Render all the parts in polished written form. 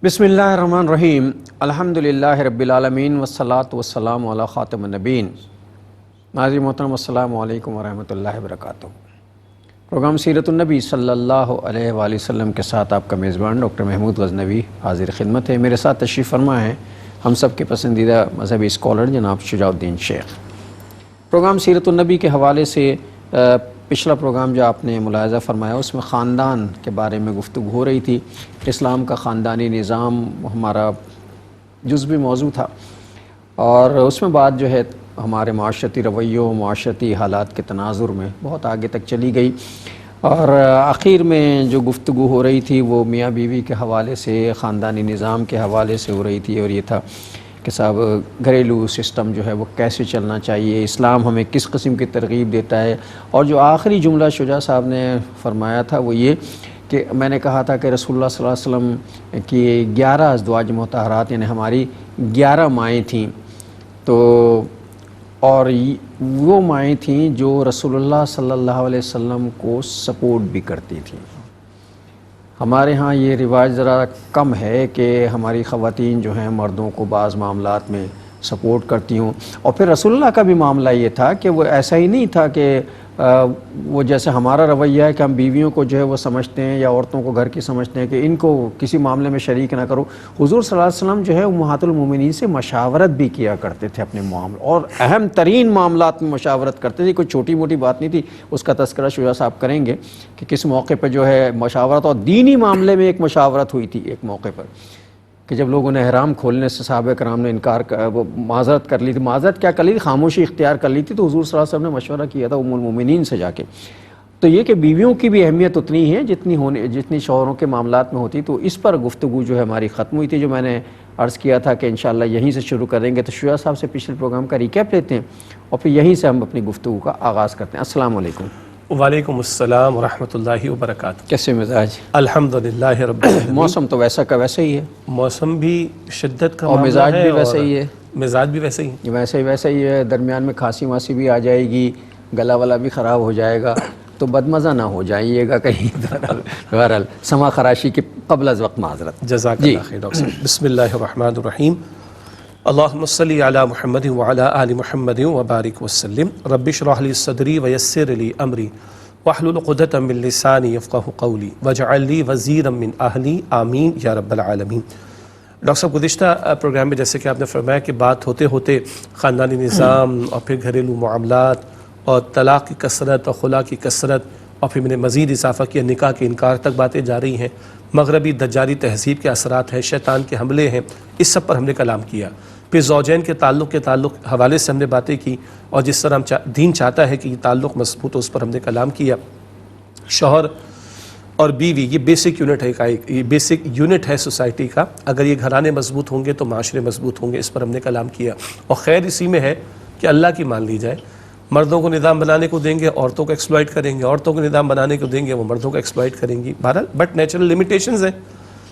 بسم اللہ الرحمن الرحیم الحمدللہ رب العالمین والصلاة والسلام علی خاتم النبیین۔ ناظرین محترم السلام علیکم ورحمۃ اللہ وبرکاتہ۔ پروگرام سیرت النبی صلی اللہ علیہ وآلہ وسلم کے ساتھ آپ کا میزبان ڈاکٹر محمود غزنوی حاضر خدمت ہے۔ میرے ساتھ تشریف فرما ہے ہم سب کے پسندیدہ مذہبی اسکالر جناب شجاع الدین شیخ۔ پروگرام سیرت النبی کے حوالے سے پچھلا پروگرام جو آپ نے ملاحظہ فرمایا اس میں خاندان کے بارے میں گفتگو ہو رہی تھی۔ اسلام کا خاندانی نظام ہمارا جزوی موضوع تھا، اور اس میں بات جو ہے ہمارے معاشرتی رویوں، معاشرتی حالات کے تناظر میں بہت آگے تک چلی گئی، اور آخر میں جو گفتگو ہو رہی تھی وہ میاں بیوی کے حوالے سے، خاندانی نظام کے حوالے سے ہو رہی تھی، اور یہ تھا کہ صاحب گھریلو سسٹم جو ہے وہ کیسے چلنا چاہیے، اسلام ہمیں کس قسم کی ترغیب دیتا ہے۔ اور جو آخری جملہ شجاع صاحب نے فرمایا تھا وہ یہ کہ میں نے کہا تھا کہ رسول اللہ صلی اللہ علیہ وسلم کی 11 ازواج مطہرات یعنی ہماری 11 مائیں تھیں، تو اور وہ مائیں تھیں جو رسول اللہ صلی اللہ علیہ وسلم کو سپورٹ بھی کرتی تھیں۔ ہمارے ہاں یہ رواج ذرا کم ہے کہ ہماری خواتین جو ہیں مردوں کو بعض معاملات میں سپورٹ کرتی ہوں، اور پھر رسول اللہ کا بھی معاملہ یہ تھا کہ وہ ایسا ہی نہیں تھا کہ وہ جیسے ہمارا رویہ ہے کہ ہم بیویوں کو جو ہے وہ سمجھتے ہیں یا عورتوں کو گھر کی سمجھتے ہیں کہ ان کو کسی معاملے میں شریک نہ کرو۔ حضور صلی اللہ علیہ وسلم جو ہے امہات المومنین سے مشاورت بھی کیا کرتے تھے اپنے معاملے، اور اہم ترین معاملات میں مشاورت کرتے تھے، کوئی چھوٹی موٹی بات نہیں تھی۔ اس کا تذکرہ شجاع صاحب کریں گے کہ کس موقع پہ جو ہے مشاورت، اور دینی معاملے میں ایک مشاورت ہوئی تھی ایک موقع پر کہ جب لوگوں نے احرام کھولنے سے صحابہ کرام نے وہ معذرت کر لی تھی، معذرت کیا کر لی تھی، خاموشی اختیار کر لی تھی، تو حضور صلی اللہ علیہ وسلم نے مشورہ کیا تھا ام المومنین سے جا کے۔ تو یہ کہ بیویوں کی بھی اہمیت اتنی ہے جتنی شوہروں کے معاملات میں ہوتی، تو اس پر گفتگو جو ہے ہماری ختم ہوئی تھی، جو میں نے عرض کیا تھا کہ انشاءاللہ یہیں سے شروع کریں گے۔ تو شجاع صاحب سے پچھلے پروگرام کا ریکیپ لیتے ہیں اور پھر یہیں سے ہم اپنی گفتگو کا آغاز کرتے ہیں۔ السلام علیکم۔ وعلیکم السلام ورحمۃ اللہ وبرکاتہ۔ کیسے مزاج؟ الحمدللہ رب العالمین۔ موسم تو ویسا کا ویسا ہی ہے، موسم بھی شدت کا اور معاملہ مزاج ہے، بھی ویسا ہی ہے، مزاج بھی ویسے ہی ویسا ہی ہے۔ درمیان میں کھانسی واسی بھی آ جائے گی، گلا والا بھی خراب ہو جائے گا، تو بدمزہ نہ ہو جائیے گا کہیں۔ بہرحال سما خراشی کے قبل از وقت معذرت۔ جزاک اللہ خیر ڈاکٹر صاحب۔ بسم اللہ الرحمن الرحیم۔ اللہم صلی علی محمد وعلی آل محمد وبارک وسلم۔ رب اشرح لی صدری ویسر لی امری واحلل عقدۃ من لسانی یفقہوا قولی واجعل لی وزیرا من اہلی آمین یا رب العالمین۔ ڈاکٹر صاحب گزشتہ پروگرام میں جیسے کہ آپ نے فرمایا کہ بات ہوتے ہوتے خاندانی نظام اور پھر گھریلو معاملات اور طلاق کی کثرت اور خلا کی کثرت، اور پھر میں نے مزید اضافہ کیا نکاح کے انکار تک باتیں جا رہی ہیں، مغربی دجالی تہذیب کے اثرات ہیں، شیطان کے حملے ہیں، اس سب پر ہم نے کلام کیا۔ پھر زوجین کے تعلق حوالے سے ہم نے باتیں کی، اور جس طرح دین چاہتا ہے کہ یہ تعلق مضبوط ہو اس پر ہم نے کلام کیا۔ شوہر اور بیوی یہ بیسک یونٹ ہے، یہ بیسک یونٹ ہے سوسائٹی کا، اگر یہ گھرانے مضبوط ہوں گے تو معاشرے مضبوط ہوں گے، اس پر ہم نے کلام کیا۔ اور خیر اسی میں ہے کہ اللہ کی مان لی جائے، مردوں کو نظام بنانے کو دیں گے عورتوں کو ایکسپلائٹ کریں گے، عورتوں کو نظام بنانے کو دیں گے وہ مردوں کو ایکسپلائٹ کریں گی، بہرحال بٹ نیچرل لیمیٹیشنز ہیں،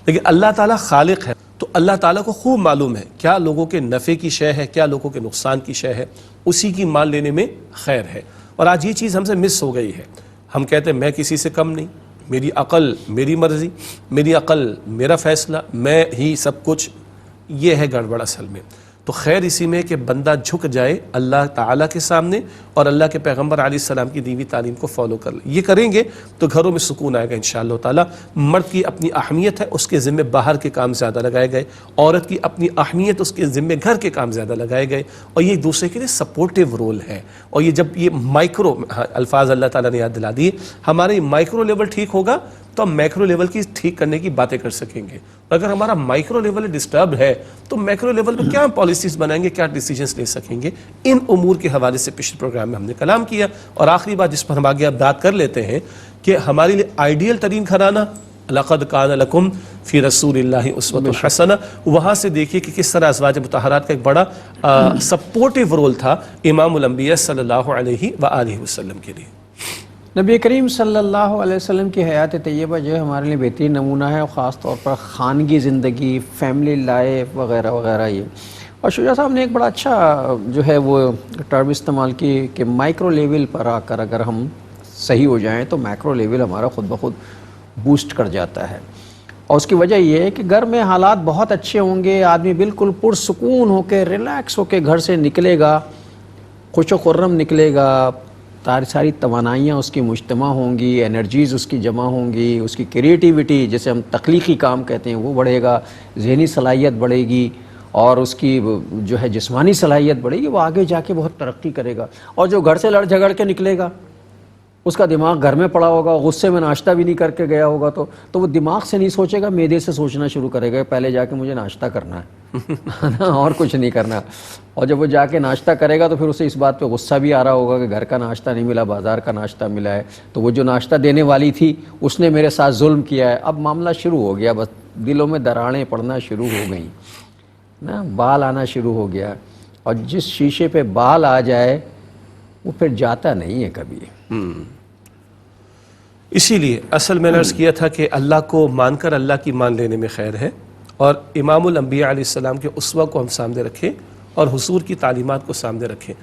لیکن اللہ تعالیٰ خالق ہے، تو اللہ تعالیٰ کو خوب معلوم ہے کیا لوگوں کے نفع کی شے ہے، کیا لوگوں کے نقصان کی شے ہے، اسی کی مان لینے میں خیر ہے۔ اور آج یہ چیز ہم سے مس ہو گئی ہے، ہم کہتے ہیں میں کسی سے کم نہیں، میری عقل میری مرضی، میری عقل میرا فیصلہ، میں ہی سب کچھ، یہ ہے گڑبڑ اصل میں۔ تو خیر اسی میں کہ بندہ جھک جائے اللہ تعالیٰ کے سامنے اور اللہ کے پیغمبر علیہ السلام کی دی ہوئی تعلیم کو فالو کر لے، یہ کریں گے تو گھروں میں سکون آئے گا انشاءاللہ تعالیٰ۔ مرد کی اپنی اہمیت ہے، اس کے ذمہ باہر کے کام زیادہ لگائے گئے، عورت کی اپنی اہمیت، اس کے ذمہ گھر کے کام زیادہ لگائے گئے، اور یہ ایک دوسرے کے لیے سپورٹیو رول ہے۔ اور یہ جب یہ مائکرو الفاظ اللہ تعالیٰ نے یاد دلا دیے، ہمارے مائکرو لیول ٹھیک ہوگا تو ہم میکرو لیول کی ٹھیک کرنے کی باتیں کر سکیں گے، اور اگر ہمارا مائکرو لیول ڈسٹرب ہے تو میکرو لیول پہ کیا پالیسیز بنائیں گے، کیا ڈیسیجنز لے سکیں گے۔ ان امور کے حوالے سے پچھلے پروگرام میں ہم نے کلام کیا، اور آخری بات جس پر ہم آگے بات کر لیتے ہیں کہ ہمارے لیے آئیڈیل ترین گھرانہ لقد کان لکم فی رسول اللہ اسوۃ حسنہ، وہاں سے دیکھیے کہ کس طرح ازواج مطہرات کا ایک بڑا سپورٹیو رول تھا امام الانبیاء صلی اللہ علیہ وآلہ وسلم کے لیے۔ نبی کریم صلی اللہ علیہ وسلم کی حیات طیبہ جو ہے ہمارے لیے بہترین نمونہ ہے، اور خاص طور پر خانگی زندگی، فیملی لائف وغیرہ وغیرہ یہ۔ اور شجاع صاحب نے ایک بڑا اچھا جو ہے وہ ٹرم استعمال کی کہ مائکرو لیول پر آ کر اگر ہم صحیح ہو جائیں تو میکرو لیول ہمارا خود بخود بوسٹ کر جاتا ہے۔ اور اس کی وجہ یہ ہے کہ گھر میں حالات بہت اچھے ہوں گے، آدمی بالکل پرسکون ہو کے ریلیکس ہو کے گھر سے نکلے گا، خوش و خرم نکلے گا، ساری توانائیاں اس کی مجتمع ہوں گی، انرجیز اس کی جمع ہوں گی، اس کی کریٹیوٹی جسے ہم تخلیقی کام کہتے ہیں وہ بڑھے گا، ذہنی صلاحیت بڑھے گی، اور اس کی جو ہے جسمانی صلاحیت بڑھے گی، وہ آگے جا کے بہت ترقی کرے گا۔ اور جو گھر سے لڑ جھگڑ کے نکلے گا، اس کا دماغ گھر میں پڑا ہوگا، غصے میں ناشتہ بھی نہیں کر کے گیا ہوگا، تو وہ دماغ سے نہیں سوچے گا، معدے سے سوچنا شروع کرے گا، پہلے جا کے مجھے ناشتہ کرنا ہے اور کچھ نہیں کرنا۔ اور جب وہ جا کے ناشتہ کرے گا تو پھر اسے اس بات پہ غصہ بھی آ رہا ہوگا کہ گھر کا ناشتہ نہیں ملا، بازار کا ناشتہ ملا ہے، تو وہ جو ناشتہ دینے والی تھی اس نے میرے ساتھ ظلم کیا ہے۔ اب معاملہ شروع ہو گیا، بس دلوں میں دراڑیں پڑنا شروع ہو گئیں نا، بال آنا شروع ہو گیا، اور جس شیشے پہ بال آ جائے وہ پھر جاتا نہیں ہے کبھی۔ اسی لیے اصل میں نے عرض کیا تھا کہ اللہ کو مان کر اللہ کی مان لینے میں خیر ہے، اور امام الانبیاء علیہ السلام کے اسوہ کو ہم سامنے رکھیں اور حضور کی تعلیمات کو سامنے رکھیں۔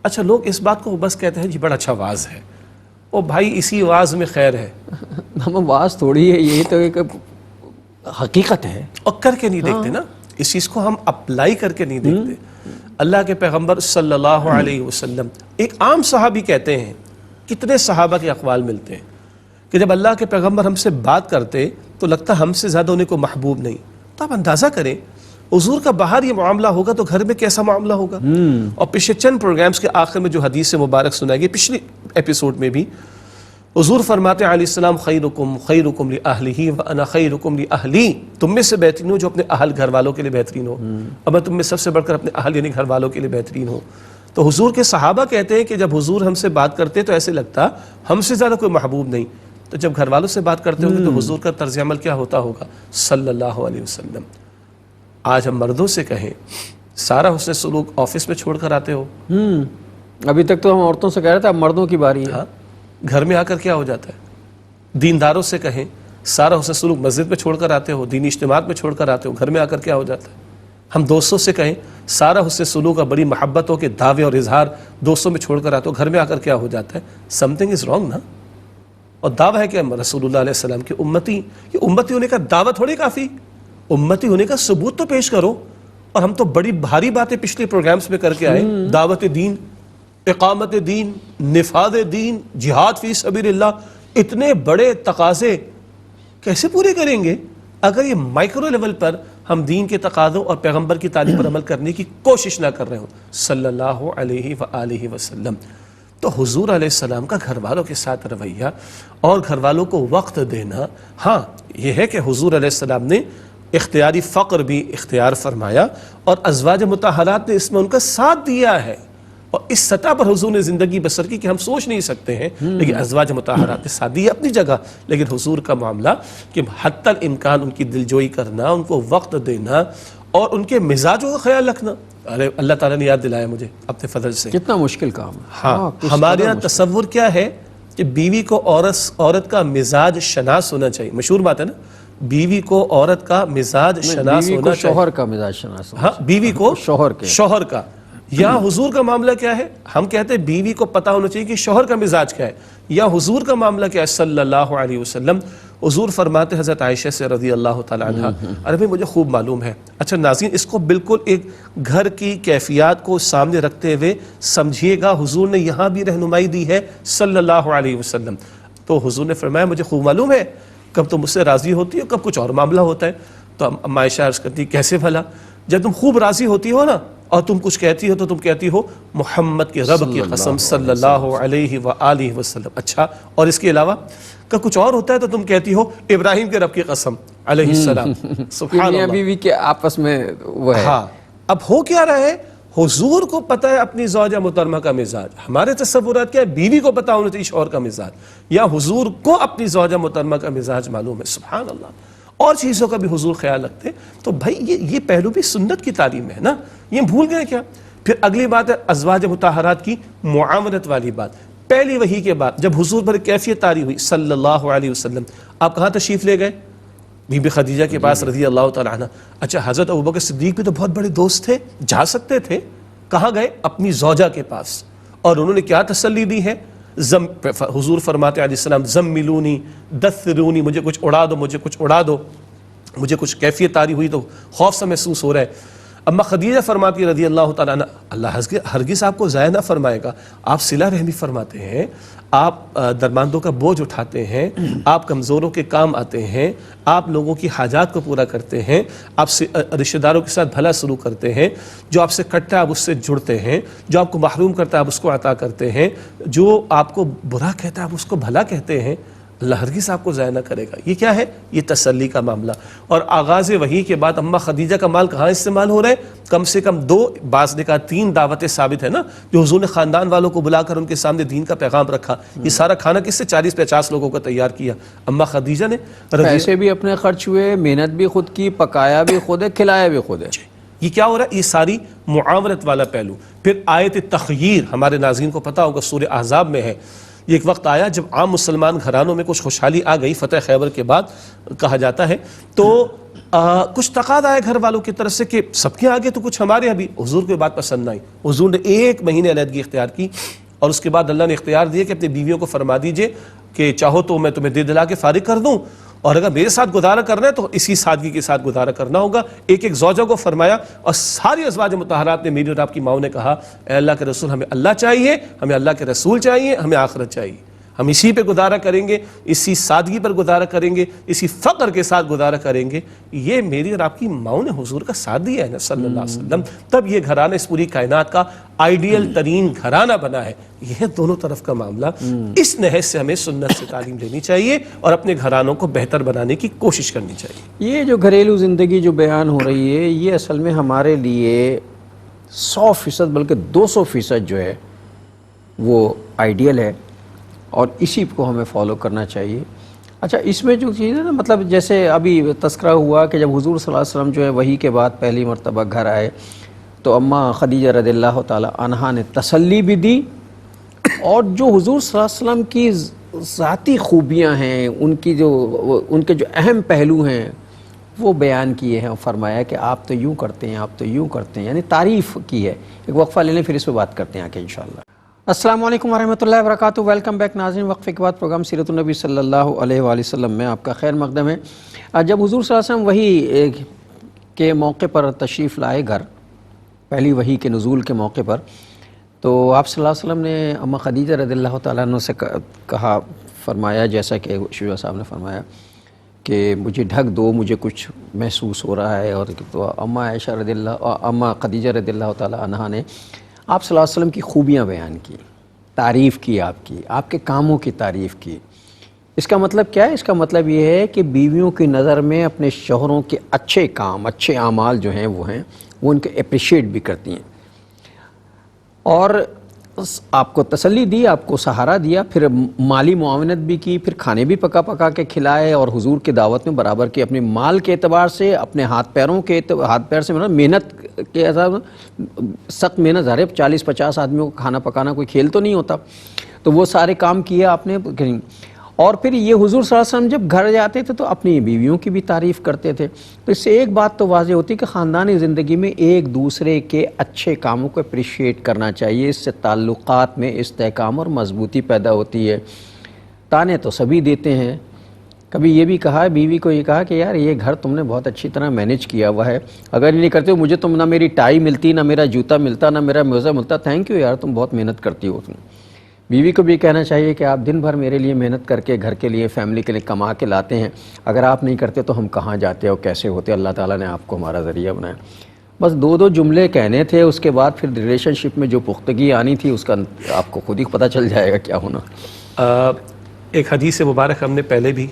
اچھا، لوگ اس بات کو بس کہتے ہیں جی بڑا اچھا واعظ ہے، او بھائی اسی واعظ میں خیر ہے۔ ہم واعظ تھوڑی ہے، یہی تو ایک حقیقت ہے، اور کر کے نہیں دیکھتے نا، اس چیز کو ہم اپلائی کر کے نہیں دیکھتے۔ اللہ کے پیغمبر صلی اللہ علیہ وسلم، ایک عام صحابی کہتے ہیں، کتنے صحابہ کے اقوال ملتے ہیں کہ جب اللہ کے پیغمبر ہم سے بات کرتے تو لگتا ہم سے زیادہ انہیں کو محبوب نہیں۔ تو آپ اندازہ کریں حضور کا باہر یہ معاملہ ہوگا تو گھر میں کیسا معاملہ ہوگا۔ اور پچھلے چند پروگرامز کے آخر میں جو حدیث مبارک سنائی گئی، پچھلی ایپیسوڈ میں بھی حضور فرماتے ہیں علیہ السلام، خیرکم خیرکم لأہلہ وانا خیرکم لأہلی، تم میں سے بہترین ہو جو اپنے اہل گھر والوں کے لیے بہترین ہو، اور میں تم میں سب سے بڑھ کر اپنے اہل یعنی گھر والوں کے لیے بہترین ہو۔ تو حضور کے صحابہ کہتے ہیں کہ جب حضور ہم سے بات کرتے تو ایسے لگتا ہم سے زیادہ کوئی محبوب نہیں، تو جب گھر والوں سے بات کرتے ہوں گے تو حضور کا طرز عمل کیا ہوتا ہوگا صلی اللہ علیہ وسلم۔ آج ہم مردوں سے کہیں سارا حسن سلوک آفس میں چھوڑ کر آتے ہو، ابھی تک تو ہم عورتوں سے کہہ رہے تھے، اب مردوں کی باری ہے۔ ہاں، گھر میں آ کر کیا ہو جاتا ہے؟ دینداروں سے کہیں سارا حسن سلوک مسجد میں چھوڑ کر آتے ہو، دینی اجتماعات میں چھوڑ کر آتے ہو، گھر میں آ کر کیا ہو جاتا ہے؟ ہم دوستوں سے کہیں سارا حسن سلوک اور بڑی محبتوں کے دعوے اور اظہار دوستوں میں چھوڑ کر آتے ہو، گھر میں آ کر کیا ہو جاتا ہے؟ سم تھنگ از رانگ نا۔ اور دعویٰ ہے کہ رسول اللہ علیہ السلام کی امتی، یہ امتی ہونے کا دعویٰ تھوڑی کافی، امتی ہونے کا ثبوت تو پیش کرو۔ اور ہم تو بڑی بھاری باتیں پچھلے پروگرامز میں کر کے آئے، دعوت دین، اقامت دین، نفاذ دین، جہاد فی سبیل اللہ، اتنے بڑے تقاضے کیسے پورے کریں گے اگر یہ مائکرو لیول پر ہم دین کے تقاضوں اور پیغمبر کی تعلیم پر عمل کرنے کی کوشش نہ کر رہے ہوں صلی اللہ علیہ وآلہ وسلم۔ تو حضور علیہ السلام کا گھر والوں کے ساتھ رویہ اور گھر والوں کو وقت دینا، ہاں یہ ہے کہ حضور علیہ السلام نے اختیاری فقر بھی اختیار فرمایا اور ازواج مطہرات نے اس میں ان کا ساتھ دیا ہے، اور اس سطح پر حضور نے زندگی بسر کی کہ ہم سوچ نہیں سکتے ہیں، لیکن ازواج مطہرات نے ساتھ دیا اپنی جگہ، لیکن حضور کا معاملہ کہ حتی الامکان ان کی دلجوئی کرنا، ان کو وقت دینا اور ان کے مزاجوں کا خیال رکھنا۔ ارے اللہ تعالیٰ نے یاد دلایا مجھے اپنے فضل سے، کتنا مشکل کام ہے۔ ہاں، ہمارے یہاں تصور کیا ہے کہ بیوی کو عورت کا مزاج شناس ہونا چاہیے، مشہور بات ہے نا، بیوی کو عورت کا مزاج شناس ہونا چاہیے، شوہر کا مزاج شناس ہونا ہاں بیوی کو شوہر کا۔ یہاں حضور کا معاملہ کیا ہے؟ ہم کہتے ہیں بیوی کو پتہ ہونا چاہیے کہ شوہر کا مزاج کیا ہے، یا حضور کا معاملہ کیا ہے صلی اللہ علیہ وسلم۔ حضور فرماتے حضرت عائشہ سے رضی اللہ تعالیٰ عنہ، ارے بھائی مجھے خوب معلوم ہے۔ اچھا ناظرین، اس کو بالکل ایک گھر کی کیفیات کو سامنے رکھتے ہوئے سمجھیے گا، حضور نے یہاں بھی رہنمائی دی ہے صلی اللہ علیہ وسلم۔ تو حضور نے فرمایا مجھے خوب معلوم ہے کب تم مجھ سے راضی ہوتی ہو، کب کچھ اور معاملہ ہوتا ہے۔ تو ام عائشہ عرض کرتی کیسے بھلا؟ جب تم خوب راضی ہوتی ہو نا اور تم کچھ کہتی ہو تو تم کہتی ہو محمد کے رب کی قسم صلی اللہ علیہ وآلہ وسلم۔ اچھا، اور اس کے علاوہ کہ کچھ اور ہوتا ہے تو تم کہتی ہو ابراہیم کے رب کی قسم علیہ السلام۔ سبحان اللہ، بیوی کے آپس میں وہ ہے۔ ہاں، اب ہو کیا رہا ہے؟ حضور کو پتہ ہے اپنی زوجہ محترمہ کا مزاج، ہمارے تصورات کیا ہے؟ بیوی کو پتہ ہونا چاہیے شوہر کا مزاج، یا حضور کو اپنی زوجہ محترمہ کا مزاج معلوم ہے۔ سبحان اللہ، اور چیزوں کا بھی حضور خیال رکھتے۔ تو بھائی یہ پہلو بھی سنت کی تعلیم ہے نا، یہ بھول گئے کیا؟ پھر اگلی بات ہے ازواج مطہرات کی معاونت والی بات۔ پہلی وحی کے بعد جب حضور پر کیفیت طاری ہوئی صلی اللہ علیہ وسلم، آپ کہاں تشریف لے گئے؟ بی بی خدیجہ کے پاس رضی اللہ تعالیٰ عنہ۔ اچھا، حضرت ابوبکر صدیق بھی تو بہت بڑے دوست تھے، جا سکتے تھے، کہاں گئے؟ اپنی زوجہ کے پاس، اور انہوں نے کیا تسلی دی ہے؟ حضور فرماتے علیہ السلام زملونی دثرونی، مجھے کچھ اڑا دو، مجھے کچھ اڑا دو۔ مجھے کچھ کیفیت طاری ہوئی تو خوف سا محسوس ہو رہا ہے. اما خدیجہ فرماتی ہے رضی اللہ تعالیٰ عنہ اللہ ہرگز آپ کو ضائع نہ فرمائے گا, آپ صلہ رحمی فرماتے ہیں, آپ درماندوں کا بوجھ اٹھاتے ہیں, آپ کمزوروں کے کام آتے ہیں, آپ لوگوں کی حاجات کو پورا کرتے ہیں, آپ سے رشتہ داروں کے ساتھ بھلا سلوک کرتے ہیں, جو آپ سے کٹتا ہے آپ اس سے جڑتے ہیں, جو آپ کو محروم کرتا ہے آپ اس کو عطا کرتے ہیں, جو آپ کو برا کہتا ہے آپ اس کو بھلا کہتے ہیں, اللہ ہرگز آپ کو ضائع نہ کرے گا. یہ کیا ہے؟ یہ تسلی کا معاملہ. اور آغاز وحی کے بعد اماں خدیجہ کا مال کہاں استعمال ہو رہا ہے؟ کم سے کم 2, بعض نے کہا 3 دعوتیں ثابت ہے نا, جو حضور نے خاندان والوں کو بلا کر ان کے سامنے دین کا پیغام رکھا. یہ سارا کھانا کس سے 40-50 لوگوں کا تیار کیا؟ اماں خدیجہ نے. پیسے بھی اپنے خرچ ہوئے, محنت بھی خود کی, پکایا بھی خود ہے, کھلایا بھی خود ہے. یہ کیا ہو رہا ہے؟ یہ ساری معاونت والا پہلو. پھر آیت تخییر ہمارے ناظرین کو پتہ ہوگا سورہ احزاب میں ہے. یہ ایک وقت آیا جب عام مسلمان گھرانوں میں کچھ خوشحالی آ گئی, فتح خیبر کے بعد کہا جاتا ہے, تو کچھ تقاضا آیا گھر والوں کی طرف سے کہ سب کے آگے تو کچھ ہمارے ابھی. حضور کو یہ بات پسند نہ آئی. حضور نے 1 مہینے علیحدگی اختیار کی اور اس کے بعد اللہ نے اختیار دیا کہ اپنی بیویوں کو فرما دیجئے کہ چاہو تو میں تمہیں دے دلا کے فارغ کر دوں, اور اگر میرے ساتھ گزارا کرنا ہے تو اسی سادگی کے ساتھ گزارا کرنا ہوگا. ایک زوجہ کو فرمایا, اور ساری ازواج مطہرات نے, میری اور آپ کی ماؤں نے کہا اے اللہ کے رسول ہمیں اللہ چاہیے, ہمیں اللہ کے رسول چاہیے, ہمیں آخرت چاہیے, ہم اسی پہ گزارا کریں گے, اسی سادگی پر گزارا کریں گے, اسی فقر کے ساتھ گزارا کریں گے. یہ میری اور آپ کی ماؤں نے حضور کا ساتھ دیا ہے نا صلی اللہ علیہ وسلم, تب یہ گھرانہ اس پوری کائنات کا آئیڈیل ترین گھرانہ بنا ہے. یہ دونوں طرف کا معاملہ. اس نہج سے ہمیں سنت سے تعلیم لینی چاہیے اور اپنے گھرانوں کو بہتر بنانے کی کوشش کرنی چاہیے. یہ جو گھریلو زندگی جو بیان ہو رہی ہے, یہ اصل میں ہمارے لیے 100% بلکہ 200% جو ہے وہ آئیڈیل ہے, اور اسی کو ہمیں فالو کرنا چاہیے. اچھا, اس میں جو چیز ہے نا, مطلب جیسے ابھی تذکرہ ہوا کہ جب حضور صلی اللہ علیہ وسلم جو ہے وحی کے بعد پہلی مرتبہ گھر آئے تو اماں خدیجہ رضی اللہ تعالی عنہا نے تسلی بھی دی, اور جو حضور صلی اللہ علیہ وسلم کی ذاتی خوبیاں ہیں, ان کے جو اہم پہلو ہیں وہ بیان کیے ہیں, اور فرمایا کہ آپ تو یوں کرتے ہیں, آپ تو یوں کرتے ہیں, یعنی تعریف کی ہے. ایک وقفہ لے لیں پھر اس پہ بات کرتے ہیں آگے انشاءاللہ. السلام علیکم ورحمۃ اللہ وبرکاتہ. ویلکم بیک ناظرین. وقفے کے بعد پروگرام سیرت النبی صلی اللہ علیہ وآلہ وسلم میں آپ کا خیر مقدم ہے. جب حضور صلی اللہ علیہ وسلم وحی کے موقع پر تشریف لائے گھر, پہلی وحی کے نزول کے موقع پر, تو آپ صلی اللہ علیہ وسلم نے اماں خدیجہ رضی اللہ تعالیٰ عنہ سے کہا, فرمایا جیسا کہ شیعہ صاحب نے فرمایا کہ مجھے ڈھک دو, مجھے کچھ محسوس ہو رہا ہے. اور تو اماں خدیجہ رضی اللہ تعالیٰ عنہ نے آپ صلی اللہ علیہ وسلم کی خوبیاں بیان کی, تعریف کی, آپ کے کاموں کی تعریف کی. اس کا مطلب کیا ہے؟ اس کا مطلب یہ ہے کہ بیویوں کی نظر میں اپنے شوہروں کے اچھے کام, اچھے اعمال جو ہیں وہ ان کے اپریشیٹ بھی کرتی ہیں, اور آپ کو تسلی دی, آپ کو سہارا دیا, پھر مالی معاونت بھی کی, پھر کھانے بھی پکا کے کھلائے, اور حضور کی دعوت میں برابر کی. اپنے مال کے اعتبار سے, اپنے ہاتھ پیر سے محنت کے حساب سخت محنت, ظاہر 40-50 آدمیوں کو کھانا پکانا کوئی کھیل تو نہیں ہوتا, تو وہ سارے کام کیے آپ نے. اور پھر یہ حضور صلی اللہ علیہ وسلم جب گھر جاتے تھے تو اپنی بیویوں کی بھی تعریف کرتے تھے. تو اس سے ایک بات تو واضح ہوتی ہے کہ خاندانی زندگی میں ایک دوسرے کے اچھے کاموں کو اپریشیٹ کرنا چاہیے. اس سے تعلقات میں استحکام اور مضبوطی پیدا ہوتی ہے. تانے تو سبھی دیتے ہیں. کبھی یہ بھی کہا, بیوی کو یہ کہا کہ یار یہ گھر تم نے بہت اچھی طرح مینیج کیا ہوا ہے, اگر یہ نہیں کرتے ہو مجھے تم نہ میری ٹائی ملتی, نہ میرا جوتا ملتا, نہ میرا موزہ ملتا. تھینک یو یار, تم بہت محنت کرتی ہو. بیوی کو بھی کہنا چاہیے کہ آپ دن بھر میرے لیے محنت کر کے گھر کے لیے, فیملی کے لیے کما کے لاتے ہیں, اگر آپ نہیں کرتے تو ہم کہاں جاتے اور کیسے ہوتے. اللہ تعالیٰ نے آپ کو ہمارا ذریعہ بنایا. بس 2 جملے کہنے تھے, اس کے بعد پھر ریلیشن شپ میں جو پختگی آنی تھی اس کا آپ کو خود ہی پتہ چل جائے گا کیا ہونا. ایک حدیث مبارک ہم نے پہلے بھی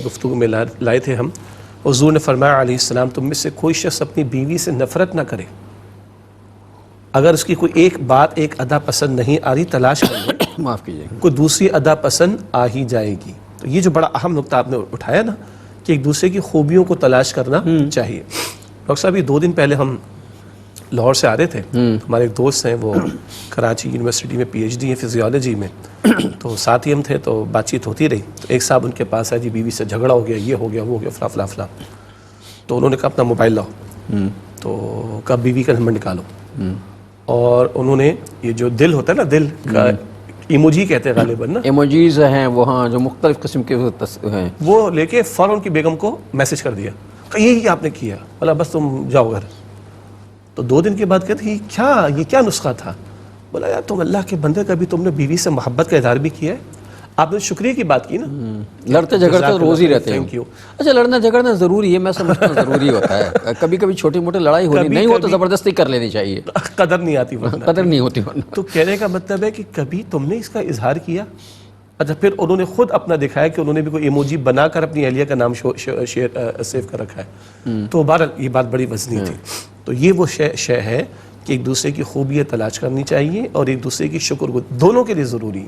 گفتگو میں لائے تھے ہم. حضور نے فرمایا علیہ السلام, تم میں سے کوئی شخص اپنی بیوی سے نفرت نہ کرے, اگر اس کی کوئی ایک بات, ایک ادا پسند نہیں آ رہی, تلاش کر لے, معاف کیجیے, کوئی دوسری ادا پسند آ ہی جائے گی. تو یہ جو بڑا اہم نقطہ آپ نے اٹھایا نا کہ ایک دوسرے کی خوبیوں کو تلاش کرنا چاہیے. ڈاکٹر صاحب یہ 2 دن پہلے ہم لاہور سے آ رہے تھے, ہمارے ایک دوست ہیں وہ کراچی یونیورسٹی میں PhD ہیں فزیولوجی میں, تو ساتھ ہی ہم تھے تو بات چیت ہوتی رہی. تو ایک صاحب ان کے پاس آئے, جی بیوی سے جھگڑا ہو گیا, یہ ہو گیا, وہ ہو گیا, فلاں فلاں. تو انہوں نے کہا اپنا موبائل لاؤ, تو کہا بیوی کا نمبر نکالو, اور انہوں نے یہ جو دل ہوتا ہے نا, دل کا ایموجی کہتے ہیں غالباً نا, ایموجیز ہیں وہ, ہاں, جو مختلف قسم کے ہیں, وہ لے کے فوراً ان کی بیگم کو میسج کر دیا. یہی آپ نے کیا، بولا بس تم جاؤ گھر. تو 2 دن کے بعد کہتے یہ کیا نسخہ تھا؟ بولا یار تم اللہ کے بندے، کبھی تم نے بیوی سے محبت کا اظہار بھی کیا ہے؟ آپ نے شکریہ کی بات کی نا. لڑتے جھگڑتے روز ہی رہتے ہیں. Thank you. اچھا لڑنا جھگڑنا ضروری ہے، میں سمجھتا ہوں ضروری ہوتا ہے. کبھی کبھی چھوٹی موٹی لڑائی ہونی نہیں ہو تو زبردستی کر لینی چاہیے، قدر نہیں آتی ورنہ. قدر نہیں ہوتی ورنہ. تو کہنے کا مطلب ہے کہ کبھی تم نے اس کا اظہار کیا؟ اچھا پھر انہوں نے خود اپنا دکھایا کہ انہوں نے بھی کوئی ایموجی بنا کر اپنی اہلیہ کا نام سیو کر رکھا ہے. تو بہرحال یہ بات بڑی وزنی تھی. تو یہ وہ شے ہے کہ ایک دوسرے کی خوبیاں تلاش کرنی چاہیے اور ایک دوسرے کی دونوں کے لیے ضروری،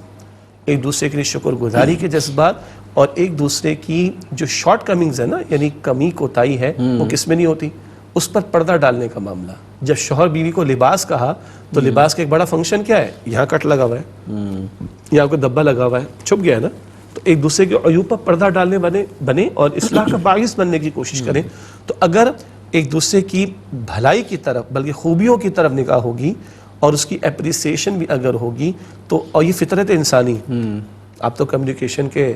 ایک دوسرے کے لیے شکر گزاری کے جذبات، اور ایک دوسرے کی جو شارٹ کمنگز ہے نا، یعنی کمی کوتاہی ہے، وہ کس میں نہیں ہوتی، اس پر پردہ ڈالنے کا معاملہ. جب شوہر بیوی کو لباس کہا تو لباس کا ایک بڑا فنکشن کیا ہے؟ یہاں کٹ لگا ہوا ہے، یہاں کوئی دبا لگا ہوا ہے، چھپ گیا ہے نا. تو ایک دوسرے کے عیوب پر پردہ ڈالنے بنے اور اصلاح کا باعث بننے کی کوشش کریں. تو اگر ایک دوسرے کی بھلائی کی طرف بلکہ خوبیوں کی طرف نگاہ ہوگی اور اس کی اپریسیشن بھی اگر ہوگی تو، اور یہ فطرت انسانی. آپ تو کمیونیکیشن کے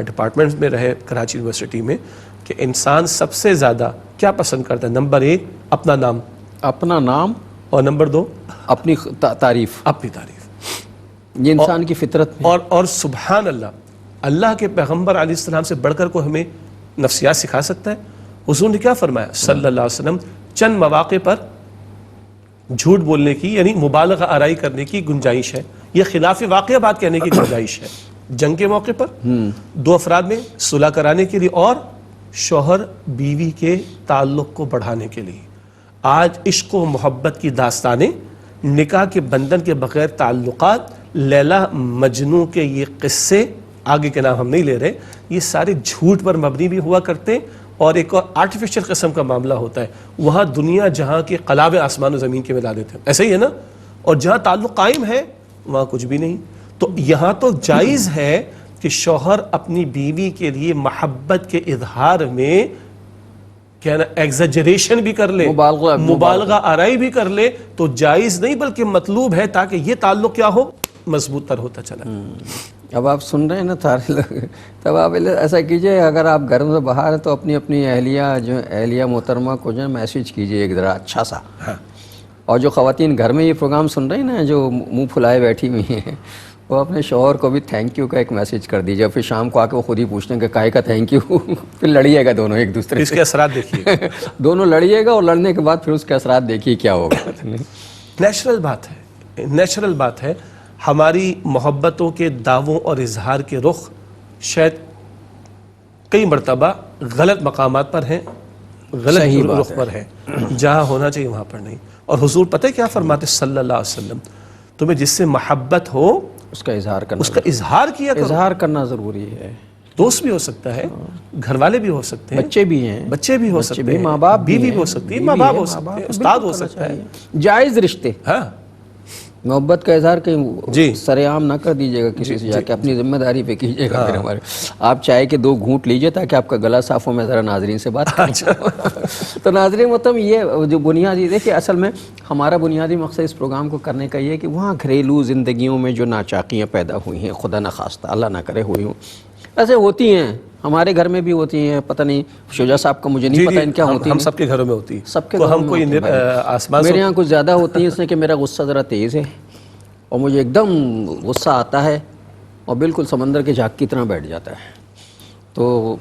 ڈپارٹمنٹ میں رہے کراچی یونیورسٹی میں، کہ انسان سب سے زیادہ کیا پسند کرتا ہے؟ نمبر 1 اپنا نام، اور نمبر 2 اپنی تعریف. یہ انسان کی فطرت میں. اور سبحان اللہ کے پیغمبر علیہ السلام سے بڑھ کر کو ہمیں نفسیات سکھا سکتا ہے. حضور نے کیا فرمایا صلی اللہ علیہ وسلم؟ چند مواقع پر جھوٹ بولنے کی یعنی مبالغہ آرائی کرنے کی گنجائش ہے، یہ خلاف واقعہ بات کہنے کی گنجائش ہے. جنگ کے موقع پر 2 افراد میں صلح کرانے کے لیے اور شوہر بیوی کے تعلق کو بڑھانے کے لیے. آج عشق و محبت کی داستانیں، نکاح کے بندھن کے بغیر تعلقات، لیلا مجنوں کے یہ قصے، آگے کے نام ہم نہیں لے رہے، یہ سارے جھوٹ پر مبنی بھی ہوا کرتے ہیں اور ایک اور آرٹیفیشل قسم کا معاملہ ہوتا ہے. وہاں دنیا جہاں کے قلاب آسمان و زمین کے ملا دیتے ہیں، ایسا ہی ہے نا. اور جہاں تعلق قائم ہے وہاں کچھ بھی نہیں. تو یہاں تو جائز ہے کہ شوہر اپنی بیوی کے لیے محبت کے اظہار میں کیا نا ایگزیجریشن بھی کر لے، مبالغہ آرائی بھی کر لے، تو جائز نہیں بلکہ مطلوب ہے، تاکہ یہ تعلق کیا ہو، مضبوط تر ہوتا چلا. اب آپ سن رہے ہیں نا سارے لوگ، تب آپ ایسا کیجئے، اگر آپ گھر سے باہر ہیں تو اپنی اہلیہ محترمہ کو جو میسیج کیجئے ایک ذرا اچھا سا. اور جو خواتین گھر میں یہ پروگرام سن رہی ہیں نا، جو منہ پھلائے بیٹھی ہوئی ہیں، وہ اپنے شوہر کو بھی تھینک یو کا ایک میسیج کر دیجیے. پھر شام کو آ کے وہ خود ہی پوچھتے ہیں کہ کائے کا تھینک یو. پھر لڑیے گا دونوں ایک دوسرے سے. اس کے اثرات دیکھیے. دونوں لڑیے گا اور لڑنے کے بعد پھر اس کے اثرات دیکھیے کیا ہوگا. نیچرل بات ہے. ہماری محبتوں کے دعووں اور اظہار کے رخ شاید کئی مرتبہ غلط مقامات پر ہیں، غلط رخ پر ہیں، جہاں ہونا چاہیے وہاں پر نہیں. اور حضور پتہ ہے کیا فرماتے صلی اللہ علیہ وسلم؟ تمہیں جس سے محبت ہو اس کا اظہار کرنا، اس کا اظہار کیا کرو. اظہار کرنا ضروری ہے. دوست بھی ہو سکتا ہے، گھر والے بھی ہو سکتے ہیں، بچے بھی ہیں، بچے بھی ہو سکتے ہیں، ماں باپ بیوی بھی ہو سکتی ہے، ماں باپ ہو سکتے ہیں، استاد ہو سکتا ہے. جائز رشتے. ہاں محبت کا اظہار کہیں سرے عام نہ کر دیجیے گا کسی سے جا کے، اپنی ذمہ داری پہ کیجیے گا. پھر ہمارے آپ چائے کے 2 گھونٹ لیجیے تاکہ آپ کا گلا صاف ہو. میں ذرا ناظرین سے بات کروں. تو ناظرین مطلب یہ جو بنیادی دیکھیں، اصل میں ہمارا بنیادی مقصد اس پروگرام کو کرنے کا یہ ہے کہ وہاں گھریلو زندگیوں میں جو ناچاکیاں پیدا ہوئی ہیں، خدا نخواستہ اللہ نہ کرے ہوئی ہوں، ایسے ہوتی ہیں، ہمارے گھر میں بھی ہوتی ہیں. پتہ نہیں شجاع صاحب کا مجھے نہیں پتہ ان کیا ہوتی ہیں. ہم سب کے گھروں میں ہوتی ہے. سب کے گھروں میں آسمان. میرے یہاں کچھ زیادہ ہوتی ہیں، اس لیے کہ میرا غصہ ذرا تیز ہے اور مجھے ایک دم غصہ آتا ہے اور بالکل سمندر کے جھاگ کی طرح بیٹھ جاتا ہے. تو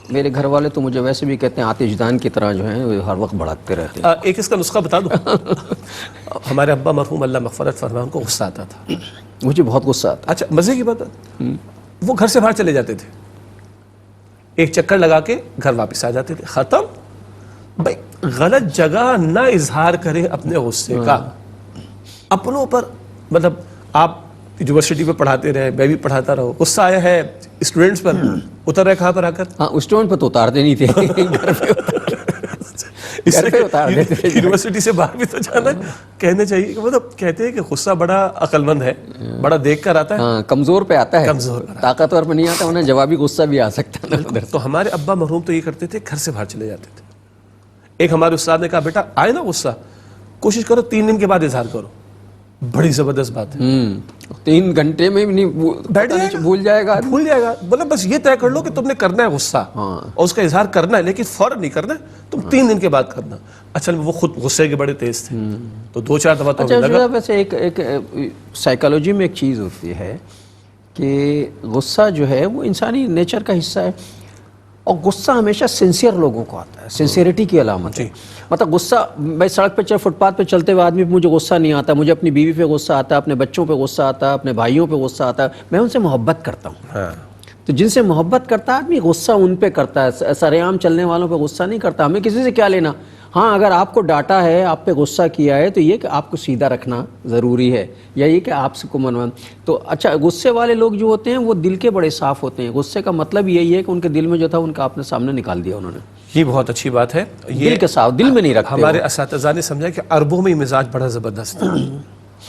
میرے گھر والے تو مجھے ویسے بھی کہتے ہیں آتش دان کی طرح جو ہیں ہر وقت بھڑکتے رہتے ہیں. ایک اس کا نسخہ بتا دوں. ہمارے ابا مرحوم اللہ مغفرت فرمائے، ان کو غصہ آتا تھا. مجھے بہت غصہ آتا. اچھا مزے کی بات ہے، وہ گھر سے باہر چلے جاتے تھے، ایک چکر لگا کے گھر واپس آ جاتے تھے. ختم. بھائی غلط جگہ نہ اظہار کریں اپنے غصے کا اپنوں پر. مطلب آپ یونیورسٹی پہ پڑھاتے رہے، میں بھی پڑھاتا رہو، غصہ آیا ہے اسٹوڈنٹس پر، اتر رہے کہاں پر آ کر؟ ہاں اسٹوڈنٹ پہ تو اتارتے نہیں تھے، گھر پہ اتار دیتے تھے. یونیورسٹی سے باہر بھی تو جانا کہنے چاہیے. مطلب کہتے ہیں کہ غصہ بڑا عقل مند ہے، بڑا دیکھ کر آتا ہے. ہاں کمزور پہ آتا ہے، کمزور طاقتور پہ نہیں آتا. انہیں جوابی غصہ بھی آ سکتا ہے. تو ہمارے ابا مرحوم تو یہ کرتے تھے، گھر سے باہر چلے جاتے تھے. ایک ہمارے استاد نے کہا بیٹا آئے نا غصہ، کوشش کرو 3 دن کے بعد اظہار کرو. بڑی زبردست بات ہے. 3 گھنٹے میں بھی نہیں بھول جائے گا. بھول جائے گا. مطلب بس یہ طے کر لو کہ تم نے کرنا ہے غصہ اور اس کا اظہار کرنا ہے، لیکن فوراً نہیں کرنا ہے، تم 3 دن کے بعد کرنا. اصل میں وہ خود غصے کے بڑے تیز تھے تو 2-4 دفعہ تو لگا. ویسے ایک سائیکالوجی میں ایک چیز ہوتی ہے کہ غصہ جو ہے وہ انسانی نیچر کا حصہ ہے، اور غصہ ہمیشہ سنسیئر لوگوں کو آتا ہے، سنسیئرٹی کی علامت ہے. مطلب غصہ، میں سڑک پہ فٹ پاتھ پہ چلتے ہوئے آدمی پہ مجھے غصہ نہیں آتا، مجھے اپنی بیوی پہ غصہ آتا ہے، اپنے بچوں پہ غصہ آتا ہے، اپنے بھائیوں پہ غصہ آتا ہے، میں ان سے محبت کرتا ہوں. تو جن سے محبت کرتا ہے آدمی غصہ ان پہ کرتا ہے، سر عام چلنے والوں پہ غصہ نہیں کرتا. ہمیں کسی سے کیا لینا. ہاں اگر آپ کو ڈانٹا ہے، آپ پہ غصہ کیا ہے، تو یہ کہ آپ کو سیدھا رکھنا ضروری ہے، یا یہ کہ آپ سے کو منوانا. تو اچھا، غصے والے لوگ جو ہوتے ہیں وہ دل کے بڑے صاف ہوتے ہیں. غصے کا مطلب یہی ہے کہ ان کے دل میں جو تھا ان کا آپ نے سامنے نکال دیا انہوں نے. یہ بہت اچھی بات ہے. دل کے صاف، دل میں نہیں رکھتے. ہمارے اساتذہ نے سمجھا کہ عربوں میں مزاج بڑا زبردست ہے.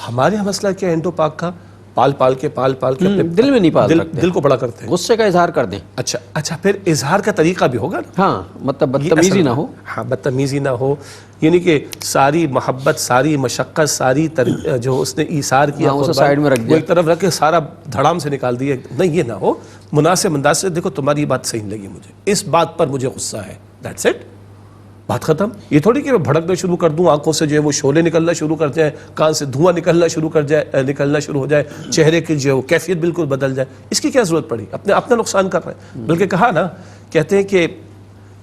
ہمارے یہاں مسئلہ کیا ہے، انڈو پاک کا پال پال کے اپنے دل میں نہیں پال رکھتے، دل کو بڑا کرتے ہیں. غصے کا اظہار کر دیں. اچھا پھر اظہار کا طریقہ بھی ہوگا نا. ہاں مطلب بدتمیزی نہ ہو. ہاں بدتمیزی نہ ہو، یعنی کہ ساری محبت، ساری مشقت، ساری جو اس نے ایثار کیا اسے سائیڈ میں رکھ دیا، وہ ایک طرف رکھ کے سارا دھڑام سے نکال دیا. نہیں، یہ نہ ہو. مناسب انداز سے دیکھو تمہاری یہ بات صحیح نہیں لگی مجھے، اس بات پر مجھے غصہ ہے، دیٹس اٹ، بات ختم. یہ تھوڑی کہ میں بھڑکنا شروع کر دوں، آنکھوں سے جو ہے وہ شعلے نکلنا شروع کر جائے، کان سے دھواں نکلنا شروع ہو جائے، چہرے کی جو ہے وہ کیفیت بالکل بدل جائے. اس کی کیا ضرورت پڑی؟ اپنا نقصان کر رہے ہیں. بلکہ کہا نا، کہتے ہیں کہ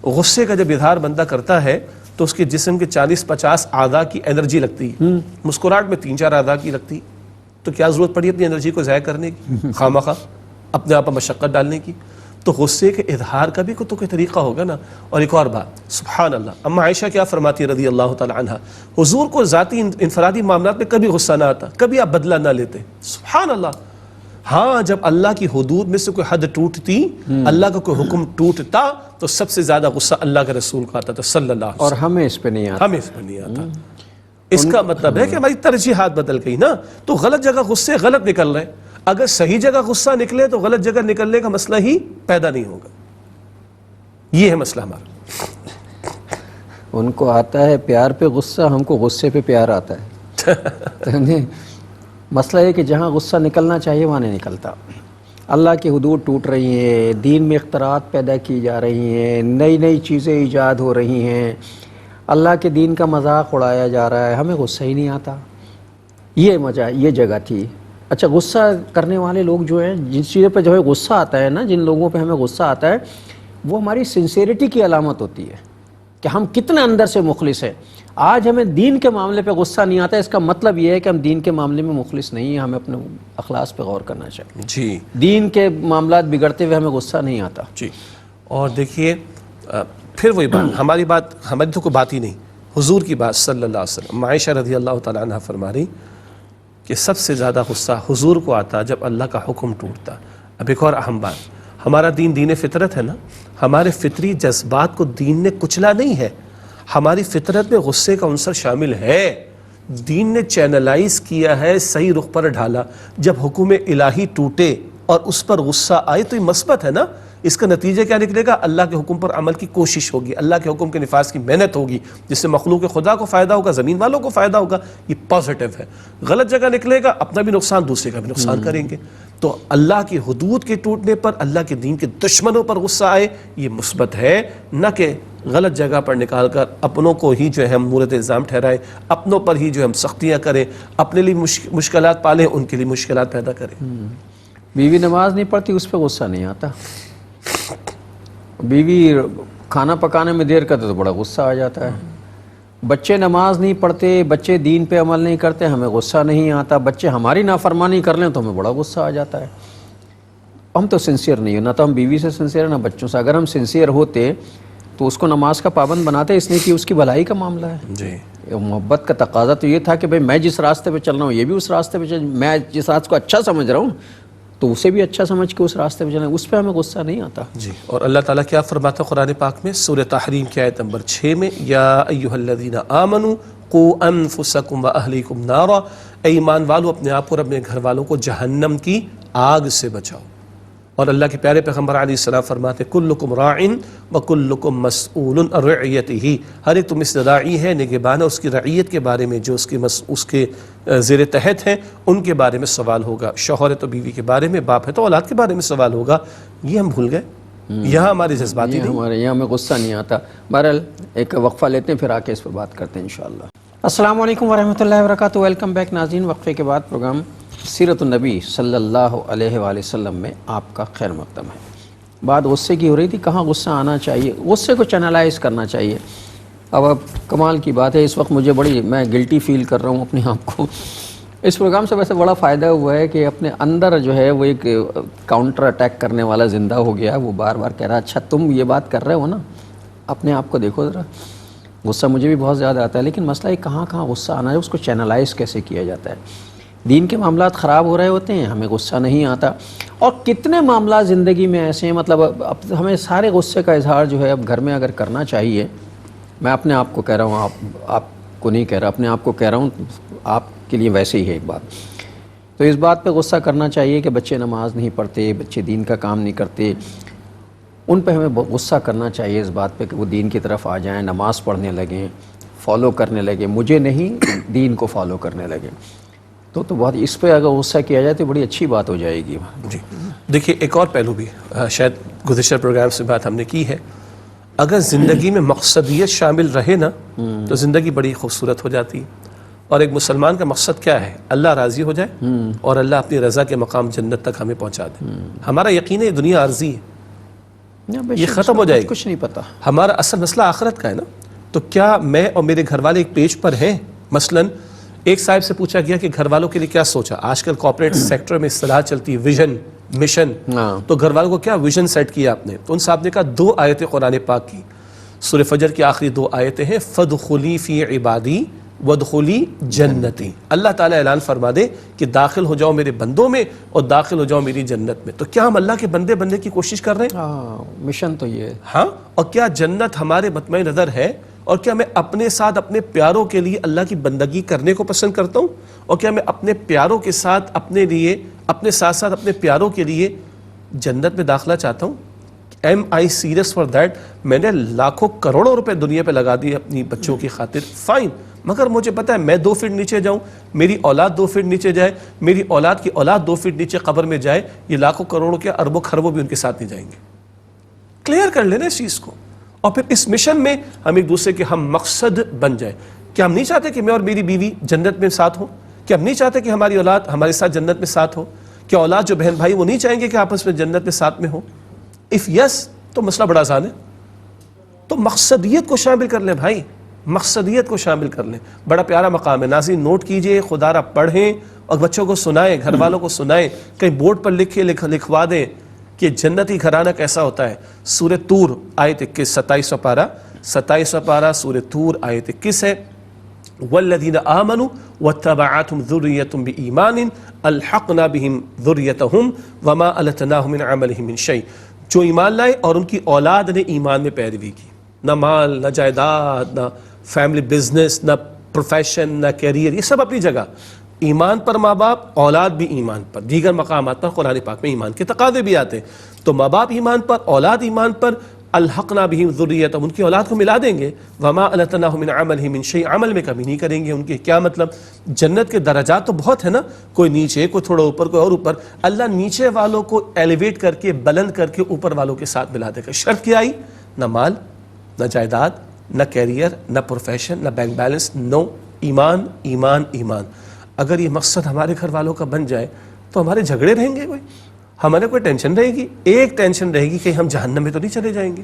غصے کا جب اظہار بندہ کرتا ہے تو اس کے جسم کے 40-50 اعضاء کی انرجی لگتی ہے. مسکراہٹ میں 3-4 اعضاء کی لگتی. تو کیا ضرورت پڑی اپنی انرجی کو ضائع کرنے کی، خواہ اپنے آپ پر مشقت ڈالنے کی؟ تو غصے کے اظہار کا بھی کوئی طریقہ ہوگا نا. اور ایک اور بات، سبحان اللہ، اما عائشہ کیا فرماتی رضی اللہ تعالی عنہ، حضور کو ذاتی انفرادی معاملات میں کبھی غصہ نہ آتا، کبھی آپ بدلہ نہ لیتے. سبحان اللہ. ہاں جب اللہ کی حدود میں سے کوئی حد ٹوٹتی، اللہ کا کوئی حکم ٹوٹتا، تو سب سے زیادہ غصہ اللہ کے رسول کا آتا تھا صلی اللہ علیہ وسلم. اور ہمیں اس پہ نہیں آتا. ہمیں اس پہ نہیں آتا. اس کا مطلب ہے کہ ہماری ترجیحات بدل گئی نا. تو غلط جگہ غصے غلط نکل رہے. اگر صحیح جگہ غصہ نکلے تو غلط جگہ نکلنے کا مسئلہ ہی پیدا نہیں ہوگا. یہ ہے مسئلہ ہمارا. ان کو آتا ہے پیار پہ غصہ، ہم کو غصے پہ پیار آتا ہے. مسئلہ یہ کہ جہاں غصہ نکلنا چاہیے وہاں نہیں نکلتا. اللہ کی حدود ٹوٹ رہی ہیں، دین میں اختراعات پیدا کی جا رہی ہیں، نئی چیزیں ایجاد ہو رہی ہیں، اللہ کے دین کا مذاق اڑایا جا رہا ہے، ہمیں غصہ ہی نہیں آتا. یہ جگہ تھی. اچھا، غصہ کرنے والے لوگ جو ہیں، جن چیزوں پہ جو ہے غصہ آتا ہے نا، جن لوگوں پہ ہمیں غصہ آتا ہے، وہ ہماری سنسیئرٹی کی علامت ہوتی ہے کہ ہم کتنے اندر سے مخلص ہیں. آج ہمیں دین کے معاملے پہ غصہ نہیں آتا، اس کا مطلب یہ ہے کہ ہم دین کے معاملے میں مخلص نہیں ہیں. ہمیں اپنے اخلاص پہ غور کرنا چاہیے. جی، دین کے معاملات بگڑتے ہوئے ہمیں غصہ نہیں آتا. جی. اور دیکھیے پھر وہی بات، ہماری تو کوئی بات ہی نہیں، حضور کی بات صلی اللہ علیہ وسلم. عائشہ رضی اللہ تعالی عنہ فرما رہی کہ سب سے زیادہ غصہ حضور کو آتا جب اللہ کا حکم ٹوٹتا. اب ایک اور اہم بات، ہمارا دین فطرت ہے نا. ہمارے فطری جذبات کو دین نے کچلا نہیں ہے. ہماری فطرت میں غصے کا عنصر شامل ہے. دین نے چینلائز کیا ہے، صحیح رخ پر ڈھالا. جب حکم الہی ٹوٹے اور اس پر غصہ آئے تو یہ مثبت ہے نا. اس کا نتیجہ کیا نکلے گا؟ اللہ کے حکم پر عمل کی کوشش ہوگی، اللہ کے حکم کے نفاذ کی محنت ہوگی، جس سے مخلوق خدا کو فائدہ ہوگا، زمین والوں کو فائدہ ہوگا. یہ پازیٹیو ہے. غلط جگہ نکلے گا، اپنا بھی نقصان، دوسرے کا بھی نقصان کریں گے. تو اللہ کی حدود کے ٹوٹنے پر، اللہ کے دین کے دشمنوں پر غصہ آئے، یہ مثبت ہے. نہ کہ غلط جگہ پر نکال کر اپنوں کو ہی جو ہے ہم مورد الزام ٹھہرائیں، اپنوں پر ہی جو ہم سختیاں کریں، اپنے لیے مشکلات پالیں، ان کے لیے مشکلات پیدا کریں. بیوی نماز نہیں پڑھتی، اس پہ غصہ نہیں آتا. بیوی کھانا پکانے میں دیر کرتے تو بڑا غصہ آ جاتا ہے. بچے نماز نہیں پڑھتے، بچے دین پہ عمل نہیں کرتے، ہمیں غصہ نہیں آتا. بچے ہماری نافرمانی کر لیں تو ہمیں بڑا غصہ آ جاتا ہے. ہم تو سنسیئر نہیں ہیں، نہ تو ہم بیوی سے سنسیئر ہیں نہ بچوں سے. اگر ہم سنسیئر ہوتے تو اس کو نماز کا پابند بناتے، اس لیے کہ اس کی بھلائی کا معاملہ ہے. جی. محبت کا تقاضا تو یہ تھا کہ بھئی میں جس راستے پہ چل رہا ہوں یہ بھی اس راستے پہ میں جس راستے کو اچھا سمجھ رہا ہوں تو اسے بھی اچھا سمجھ کے اس راستے پہ چلیں. اس پہ ہمیں غصہ نہیں آتا. جی. اور اللہ تعالیٰ کیا فرماتا قرآن پاک میں سورہ تحریم کی آیت نمبر 6 میں، یا ایھا الذین آمنوا قوا انفسکم واہلیکم نارا، اے ایمان والو اپنے آپ اور اپنے گھر والوں کو جہنم کی آگ سے بچاؤ. اور اللہ کے پیارے پیغمبر علیہ السلام فرماتے کلکم راعن وکلکم مسئول عن رعیتہ، ہر ایک تم اس راعی ہے، نگہبان ہے اس کی رعیت کے بارے میں، جو اس کے زیر تحت ہیں ان کے بارے میں سوال ہوگا، شوہر ہے تو بیوی کے بارے میں، باپ ہے تو اولاد کے بارے میں سوال ہوگا۔ یہ ہم بھول گئے، یہاں ہماری جذباتی نہیں، ہمارے یہاں ہمیں غصہ نہیں آتا۔ بہرحال ایک وقفہ لیتے ہیں، پھر آ کے اس پر بات کرتے ہیں انشاءاللہ۔ السلام علیکم ورحمۃ اللہ وبرکاتہ، ویلکم بیک ناظرین۔ وقفے کے بعد پروگرام سیرت النبی صلی اللہ علیہ وآلہ وسلم میں آپ کا خیر مقدم ہے۔ بات غصے کی ہو رہی تھی، کہاں غصہ آنا چاہیے، غصے کو چینلائز کرنا چاہیے۔ اب کمال کی بات ہے، اس وقت مجھے میں گلٹی فیل کر رہا ہوں اپنے آپ کو۔ اس پروگرام سے ویسے بڑا فائدہ ہوا ہے کہ اپنے اندر جو ہے وہ ایک کاؤنٹر اٹیک کرنے والا زندہ ہو گیا، وہ بار بار کہہ رہا اچھا تم یہ بات کر رہے ہو نا، اپنے آپ کو دیکھو ذرا۔ غصہ مجھے بھی بہت زیادہ آتا ہے، لیکن مسئلہ ہے کہاں غصہ آنا ہے، اس کو چینلائز کیسے کیا جاتا ہے۔ دین کے معاملات خراب ہو رہے ہوتے ہیں، ہمیں غصہ نہیں آتا، اور کتنے معاملات زندگی میں ایسے ہیں، مطلب اب ہمیں سارے غصے کا اظہار جو ہے اب گھر میں اگر کرنا چاہیے، میں اپنے آپ کو کہہ رہا ہوں، آپ کو نہیں کہہ رہا، اپنے آپ کو کہہ رہا ہوں، آپ کے لیے ویسے ہی ہے ایک بات، تو اس بات پہ غصہ کرنا چاہیے کہ بچے نماز نہیں پڑھتے، بچے دین کا کام نہیں کرتے، ان پہ ہمیں غصہ کرنا چاہیے اس بات پہ کہ وہ دین کی طرف آ جائیں، نماز پڑھنے لگیں، فالو کرنے لگیں، مجھے نہیں دین کو فالو کرنے لگیں، تو بہت اس پہ اگر غصہ کیا جائے تو بڑی اچھی بات ہو جائے گی۔ جی دیکھیے ایک اور پہلو بھی شاید گزشتہ پروگرام سے بات ہم نے کی ہے، اگر زندگی میں مقصدیت شامل رہے نا تو زندگی بڑی خوبصورت ہو جاتی ہے۔ اور ایک مسلمان کا مقصد کیا ہے؟ اللہ راضی ہو جائے اور اللہ اپنی رضا کے مقام جنت تک ہمیں پہنچا دے۔ ہمارا یقین ہے یہ دنیا عارضی ہے، یہ ختم ہو جائے گی، کچھ نہیں پتہ۔ ہمارا اصل مسئلہ آخرت کا ہے نا۔ تو کیا میں اور میرے گھر والے ایک پیج پر ہیں؟ مثلاً ایک صاحب سے پوچھا گیا کہ گھر والوں کے لیے کیا سوچا، آج کل کارپوریٹ سیکٹر میں اصطلاح چلتی ہے ویژن مشن، تو گھر والوں کو کیا ویژن سیٹ کیا آپ نے؟ تو ان صاحب نے کہا 2 آیتیں قرآن پاک کی، سورہ فجر کی آخری 2 آیتیں ہیں، فَادْخُلِي فِي عِبَادِي وَادْخُلِي جَنَّتِي، اللہ تعالیٰ اعلان فرما دے کہ داخل ہو جاؤ میرے بندوں میں اور داخل ہو جاؤ میری جنت میں۔ تو کیا ہم اللہ کے بندے بننے کی کوشش کر رہے ہیں؟ مشن تو یہ ہے۔ ہاں، اور کیا جنت ہمارے مطمع نظر ہے؟ اور کیا میں اپنے ساتھ اپنے پیاروں کے لیے اللہ کی بندگی کرنے کو پسند کرتا ہوں؟ اور کیا میں اپنے پیاروں کے ساتھ اپنے ساتھ ساتھ اپنے پیاروں کے لیے جنت میں داخلہ چاہتا ہوں؟ Am I serious for that? میں نے لاکھوں کروڑوں روپے دنیا پہ لگا دیے اپنی بچوں کی خاطر، فائن، مگر مجھے پتا ہے میں 2 فٹ نیچے جاؤں، میری اولاد 2 فٹ نیچے جائے، میری اولاد کی اولاد 2 فٹ نیچے قبر میں جائے، یہ لاکھوں کروڑوں کے اربوں خربوں بھی ان کے ساتھ نہیں جائیں گے۔ کلیئر کر لینا اس چیز کو، اور پھر اس مشن میں ہم ایک دوسرے کے ہم مقصد بن جائیں۔ کیا ہم نہیں چاہتے کہ میں اور میری بیوی جنت میں ساتھ ہوں؟ کیا ہم نہیں چاہتے کہ ہماری اولاد ہمارے ساتھ جنت میں ساتھ ہو؟ کیا اولاد جو بہن بھائی وہ نہیں چاہیں گے کہ آپس میں جنت میں ساتھ میں ہوں؟ اف یس تو مسئلہ بڑا آسان ہے، تو مقصدیت کو شامل کر لیں بھائی، مقصدیت کو شامل کر لیں۔ بڑا پیارا مقام ہے، ناظرین نوٹ کیجئے، خدا را پڑھیں اور بچوں کو سنائیں، گھر والوں کو سنائیں، کہیں بورڈ پر لکھوا دیں کہ جنتی گھرانہ کیسا ہوتا ہے۔ سورہ طور آیت 21، 27واں پارہ سورہ طور آیت 21 ہے، والذین آمنوا واتبعتهم ذریتهم بایمان الحقنا بهم ذریتهم وما التناهم من عملهم من شیء، جو ایمان لائے اور ان کی اولاد نے ایمان میں پیروی کی، نہ مال، نہ جائیداد، نہ فیملی بزنس، نہ پروفیشن، نہ کیریئر، یہ سب اپنی جگہ، ایمان پر ماں باپ، اولاد بھی ایمان پر، دیگر مقامات پر قرآن پاک میں ایمان کے تقاضے بھی آتے ہیں، تو ماں باپ ایمان پر، اولاد ایمان پر، الحقنا بہم ذریتہم، ان کی اولاد کو ملا دیں گے، وما التناہم من عملہم من شیء، عمل میں کمی نہیں کریں گے ان کے۔ کیا مطلب؟ جنت کے درجات تو بہت ہے نا، کوئی نیچے، کوئی تھوڑا اوپر، کوئی اور اوپر، اللہ نیچے والوں کو ایلیویٹ کر کے، بلند کر کے اوپر والوں کے ساتھ ملا دے گا۔ شرط کیا آئی؟ نہ مال، نہ جائیداد، نہ کیریئر، نہ پروفیشن، نہ بینک بیلنس، نو، ایمان ایمان ایمان۔ اگر یہ مقصد ہمارے گھر والوں کا بن جائے تو ہمارے جھگڑے رہیں گے؟ ہمارے کوئی ٹینشن رہے گی؟ ایک ٹینشن رہے گی کہ ہم جہنم میں تو نہیں چلے جائیں گے،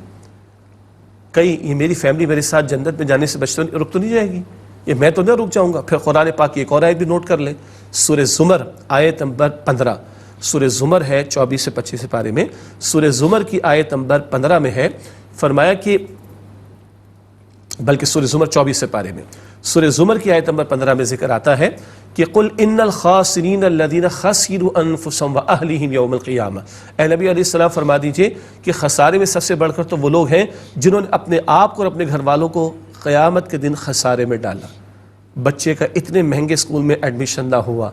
کہیں یہ میری فیملی میرے ساتھ جنت میں جانے سے رک تو نہیں جائے گی، یہ میں تو نہ رک جاؤں گا۔ پھر قرآن پاک کی ایک اور آیت بھی نوٹ کر لیں، سورہ زمر آیت نمبر 15، سورہ زمر ہے 24 سے 25 پارے میں، سورہ زمر کی آیت نمبر 15 میں ہے، فرمایا کہ بلکہ سورہ زمر 24 پارے میں، سورہ زمر کی آیت نمبر 15 میں ذکر آتا ہے کہ قل ان الخاسرین الذین خسروا انفسهم واہلہم یوم القیامہ، اے نبی علیہ السلام فرما دیجئے کہ خسارے میں سب سے بڑھ کر تو وہ لوگ ہیں جنہوں نے اپنے آپ کو اور اپنے گھر والوں کو قیامت کے دن خسارے میں ڈالا۔ بچے کا اتنے مہنگے اسکول میں ایڈمیشن نہ ہوا،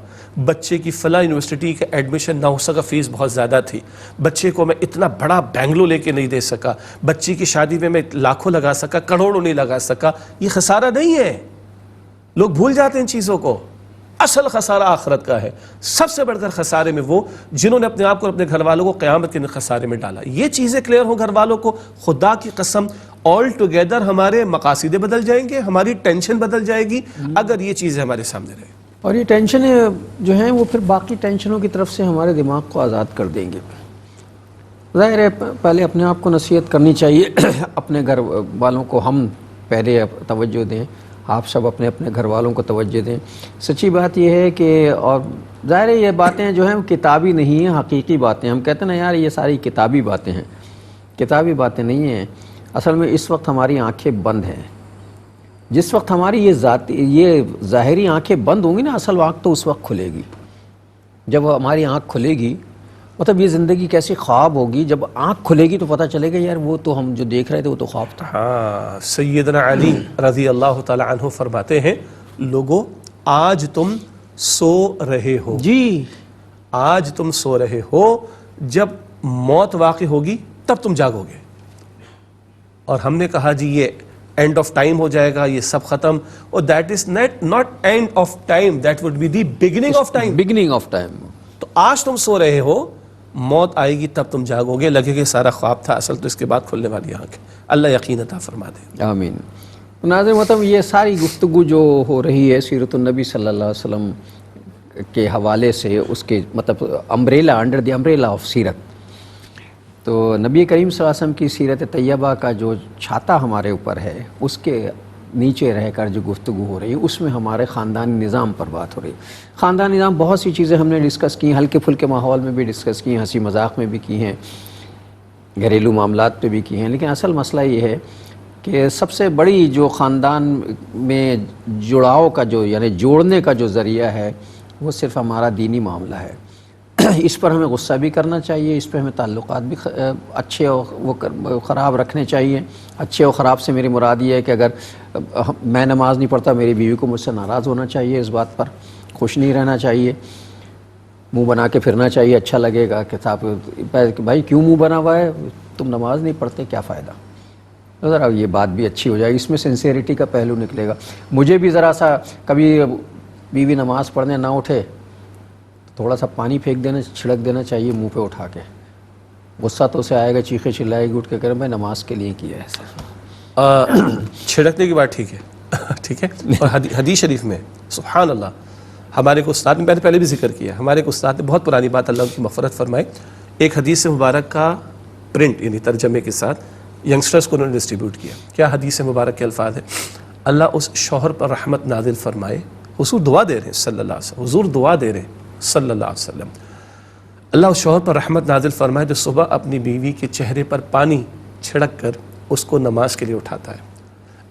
بچے کی فلاں یونیورسٹی کا ایڈمیشن نہ ہو سکا، فیس بہت زیادہ تھی، بچے کو میں اتنا بڑا بینگلو لے کے نہیں دے سکا، بچی کی شادی میں لاکھوں لگا سکا، کروڑوں نہیں لگا سکا، یہ خسارہ نہیں ہے. لوگ بھول جاتے ہیں ان چیزوں کو. اصل خسارہ آخرت کا ہے. سب سے بڑھ کر خسارے میں وہ جنہوں نے اپنے آپ کو اور اپنے گھر والوں کو قیامت کے خسارے میں ڈالا. یہ چیزیں کلیئر ہوں گھر والوں کو، خدا کی قسم آل ٹوگیدر ہمارے مقاصد بدل جائیں گے، ہماری ٹینشن بدل جائے گی اگر یہ چیزیں ہمارے سامنے رہیں. اور یہ ٹینشنیں جو ہیں وہ پھر باقی ٹینشنوں کی طرف سے ہمارے دماغ کو آزاد کر دیں گے. ظاہر ہے پہلے اپنے آپ کو نصیحت کرنی چاہیے، اپنے گھر والوں کو ہم پہلے توجہ دیں، آپ سب اپنے اپنے گھر والوں کو توجہ دیں. سچی بات یہ ہے کہ اور ظاہر ہے یہ باتیں جو ہیں کتابی نہیں ہیں، حقیقی باتیں. ہم کہتے ہیں نا یار یہ ساری کتابی باتیں ہیں، کتابی باتیں نہیں ہیں. اصل میں اس وقت ہماری آنکھیں بند ہیں. جس وقت ہماری یہ ظاہری آنکھیں بند ہوں گی نا، اصل آنکھ تو اس وقت کھلے گی. جب ہماری آنکھ کھلے گی، مطلب یہ زندگی کیسی خواب ہوگی. جب آنکھ کھلے گی تو پتہ چلے گا یار وہ تو ہم جو دیکھ رہے تھے وہ تو خواب تھا. ہاں، سیدنا علی رضی اللہ تعالی عنہ فرماتے ہیں، لوگو آج تم سو رہے ہو، جی آج تم سو رہے ہو، جب موت واقع ہوگی تب تم جاگو گے. اور ہم نے کہا جی یہ اینڈ آف ٹائم ہو جائے گا، یہ سب ختم. اور that is not end of time, that would be the beginning of time. Beginning of time. تو آج تم سو رہے ہو، موت آئے گی تب تم جاگو گے. لگے کہ سارا خواب تھا، اصل تو اس کے بعد کھلنے والی آنکھ. اللہ یقین عطا فرما دے. آمین. ناظرین مطلب یہ ساری گفتگو جو ہو رہی ہے سیرت النبی صلی اللہ علیہ وسلم کے حوالے سے، اس کے مطلب umbrella, under the umbrella of سیرت. تو نبی کریم صلی اللہ علیہ وسلم کی سیرت طیبہ کا جو چھاتا ہمارے اوپر ہے، اس کے نیچے رہ کر جو گفتگو ہو رہی ہے اس میں ہمارے خاندانی نظام پر بات ہو رہی ہے. خاندانی نظام بہت سی چیزیں ہم نے ڈسکس کی، ہلکے پھلکے ماحول میں بھی ڈسکس کی ہیں، ہنسی مذاق میں بھی کی ہیں، گھریلو معاملات پہ بھی کی ہیں. لیکن اصل مسئلہ یہ ہے کہ سب سے بڑی جو خاندان میں جڑاؤ کا جو یعنی جوڑنے کا جو ذریعہ ہے وہ صرف ہمارا دینی معاملہ ہے. اس پر ہمیں غصہ بھی کرنا چاہیے، اس پہ ہمیں تعلقات بھی اچھے اور خراب رکھنے چاہیے. اچھے اور خراب سے میری مراد یہ ہے کہ اگر میں نماز نہیں پڑھتا میری بیوی کو مجھ سے ناراض ہونا چاہیے، اس بات پر خوش نہیں رہنا چاہیے، منہ بنا کے پھرنا چاہیے. اچھا لگے گا کہ صاحب بھائی کیوں منہ بنا ہوا ہے، تم نماز نہیں پڑھتے، کیا فائدہ. ذرا یہ بات بھی اچھی ہو جائے، اس میں سنسیئرٹی کا پہلو نکلے گا. مجھے بھی ذرا سا کبھی بیوی نماز پڑھنے نہ اٹھے تھوڑا سا پانی پھینک دینا، چھڑک دینا چاہیے منہ پہ اٹھا کے. غصہ تو اسے آئے گا، چیخے چلائے گی، اٹھ کے کہہ رہے میں نماز کے لیے کیا ہے سر. چھڑکنے کی بات ٹھیک ہے، ٹھیک ہے. اور حدیث شریف میں سبحان اللہ، ہمارے کو استاد نے، میں نے پہلے بھی ذکر کیا، ہمارے کو استاد نے بہت پرانی بات، اللہ ان کی مغفرت فرمائے، ایک حدیث مبارک کا پرنٹ یعنی ترجمے کے ساتھ ینگسٹرز کو انہوں نے ڈسٹریبیوٹ کیا. کیا حدیث مبارک کے الفاظ ہیں؟ اللہ اس شوہر پر رحمت نازل فرمائے. حضور دعا دے رہے ہیں صلی اللہ علیہ وسلم، حضور دعا دے رہے ہیں صلی اللہ علیہ وسلم. اللہ اس شوہر پر رحمت نازل فرمائے جو صبح اپنی بیوی کے چہرے پر پانی چھڑک کر اس کو نماز کے لیے اٹھاتا ہے.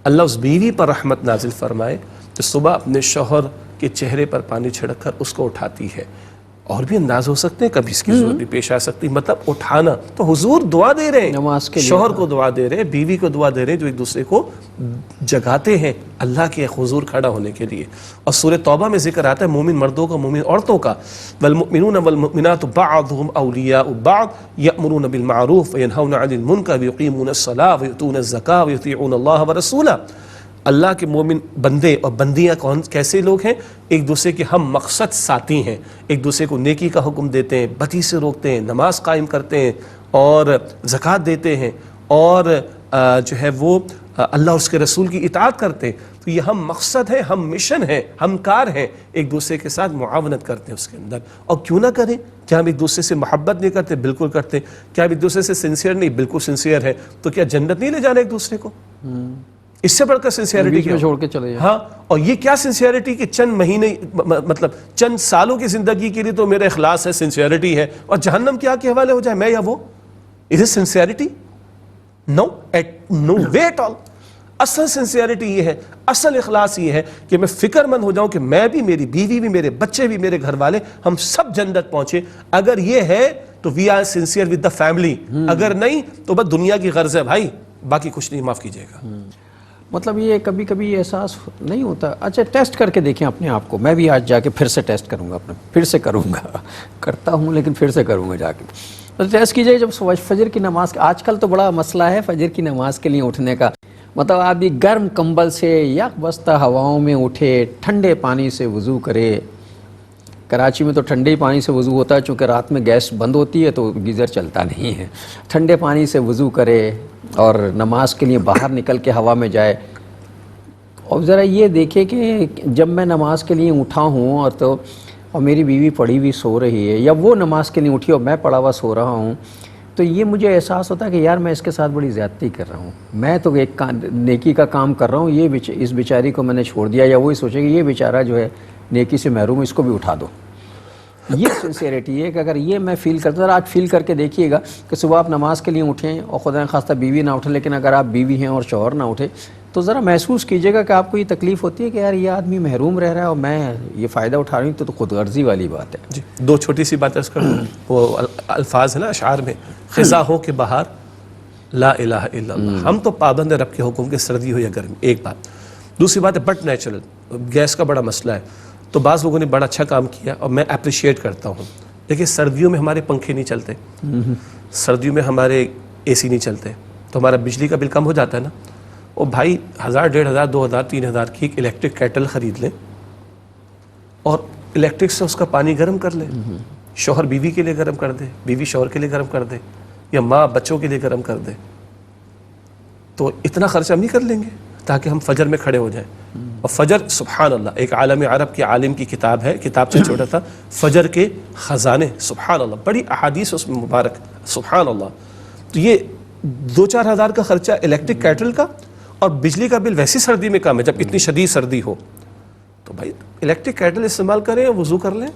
اللہ اس بیوی پر رحمت نازل فرمائے جو صبح اپنے شوہر کے چہرے پر پانی چھڑک کر اس کو اٹھاتی ہے. اور بھی انداز ہو سکتے ہیں، کبھی اس کی ضرورت بھی پیش آ سکتی، مطلب اٹھانا. تو حضور دعا دے رہے ہیں نماز کے لیے، شوہر کو دعا دے رہے ہیں، بیوی کو دعا دے رہے ہیں، جو ایک دوسرے کو جگاتے ہیں اللہ کے حضور کھڑا ہونے کے لیے. اور سورہ توبہ میں ذکر آتا ہے مومن مردوں کا، مومن عورتوں کا، والمؤمنون والمؤمنات بعضهم اولیاء بعض یأمرون بالمعروف وینہون عن المنکر ویقیمون الصلاۃ ویؤتون الزکاۃ ویطیعون اللہ ورسولہ. اللہ کے مومن بندے اور بندیاں کیسے لوگ ہیں؟ ایک دوسرے کے ہم مقصد ساتھی ہیں، ایک دوسرے کو نیکی کا حکم دیتے ہیں، بدی سے روکتے ہیں، نماز قائم کرتے ہیں اور زکوٰۃ دیتے ہیں، اور جو ہے وہ اللہ اور اس کے رسول کی اطاعت کرتے ہیں. تو یہ ہم مقصد ہے، ہم مشن ہے، ہم کار ہیں، ایک دوسرے کے ساتھ معاونت کرتے ہیں اس کے اندر. اور کیوں نہ کریں؟ کیا ہم ایک دوسرے سے محبت نہیں کرتے؟ بالکل کرتے. کیا ہم ایک دوسرے سے سنسیئر نہیں؟ بالکل سنسیئر ہے. تو کیا جنت نہیں لے جانا ایک دوسرے کو؟ اس سے بڑھ کر سنسیئرٹی کیا چھوڑ کے چلے جائیں. ہاں. اور یہ کیا سنسیئرٹی کہ چند مہینے مطلب چند سالوں کی زندگی کے لیے تو میرا اخلاص ہے، سنسیئرٹی ہے، اور جہنم کیا کے حوالے ہو جائے میں یا وہ؟ Is it sincerity? No, no way at all. اصل سنسیئرٹی یہ ہے، اصل اخلاص یہ ہے کہ میں فکر مند ہو جاؤں کہ میں بھی، میری بیوی بھی، میرے بچے بھی، میرے گھر والے، ہم سب جنت پہنچے. اگر یہ ہے تو we are sincere with the family. اگر نہیں تو بس دنیا کی غرض ہے بھائی، باقی کچھ نہیں، معاف کیجیے گا. مطلب یہ کبھی کبھی احساس نہیں ہوتا؟ اچھا ٹیسٹ کر کے دیکھیں اپنے آپ کو. میں بھی آج جا کے پھر سے ٹیسٹ کروں گا، پھر سے کروں گا، کرتا ہوں لیکن پھر سے کروں گا جا کے. تو ٹیسٹ کیجئے جب فجر کی نماز، آج کل تو بڑا مسئلہ ہے فجر کی نماز کے لیے اٹھنے کا. مطلب آپ بھی گرم کمبل سے یک بستہ ہواؤں میں اٹھے، ٹھنڈے پانی سے وضو کرے. کراچی میں تو ٹھنڈے ہی پانی سے وضو ہوتا ہے، چونکہ رات میں گیس بند ہوتی ہے تو گیزر چلتا نہیں ہے. ٹھنڈے پانی سے وضو کرے اور نماز کے لیے باہر نکل کے ہوا میں جائے. اور ذرا یہ دیکھے کہ جب میں نماز کے لیے اٹھا ہوں اور میری بیوی پڑی ہوئی سو رہی ہے، یا وہ نماز کے لیے اٹھی اور میں پڑا ہوا سو رہا ہوں، تو یہ مجھے احساس ہوتا ہے کہ یار میں اس کے ساتھ بڑی زیادتی کر رہا ہوں. میں تو ایک نیکی کا کام کر رہا ہوں، اس بیچاری کو میں نے چھوڑ دیا. یا وہی سوچے کہ یہ بیچارہ جو ہے نیکی سے محروم، اس کو بھی اٹھا دو. یہ سنسیریٹی ہے کہ اگر یہ میں فیل کرتا ہوں، آج فیل کر کے دیکھیے گا کہ صبح آپ نماز کے لیے اٹھیں اور خدا نخواستہ بیوی نہ اٹھیں، لیکن اگر آپ بیوی ہیں اور شوہر نہ اٹھے تو ذرا محسوس کیجئے گا کہ آپ کو یہ تکلیف ہوتی ہے کہ یار یہ آدمی محروم رہ رہا ہے اور میں یہ فائدہ اٹھا رہی ہوں. تو خود غرضی والی بات ہے. جی دو چھوٹی سی باتیں اس کا وہ الفاظ ہیں نا اشعار میں، خزاں ہو کے بہار لا الہ الا اللہ. ہم تو پابند رب کے حکم کے، سردی ہو یا گرمی. ایک بات. دوسری بات ہے بٹ نیچرل گیس کا بڑا مسئلہ ہے. تو بعض لوگوں نے بڑا اچھا کام کیا اور میں اپریشیٹ کرتا ہوں. دیکھیں سردیوں میں ہمارے پنکھے نہیں چلتے، سردیوں میں ہمارے اے سی نہیں چلتے، تو ہمارا بجلی کا بل کم ہو جاتا ہے نا. اور بھائی 1000 1500 2000 3000 کی ایک الیکٹرک کیٹل خرید لیں اور الیکٹرک سے اس کا پانی گرم کر لیں. شوہر بیوی کے لیے گرم کر دے، بیوی شوہر کے لیے گرم کر دے، یا ماں بچوں کے لیے گرم کر دے. تو اتنا خرچہ ہم نہیں کر لیں گے تاکہ ہم فجر میں کھڑے ہو جائیں. اور فجر سبحان اللہ ایک عالم عرب کے عالم کی کتاب ہے، کتاب سے چھوٹا تھا، فجر کے خزانے. سبحان اللہ بڑی احادیث اس میں مبارک، سبحان اللہ. تو یہ 2-4 ہزار کا خرچہ الیکٹرک کیٹل کا، اور بجلی کا بل ویسی سردی میں کم ہے جب اتنی شدید سردی ہو. تو بھائی الیکٹرک کیٹل استعمال کریں، وضو کر لیں.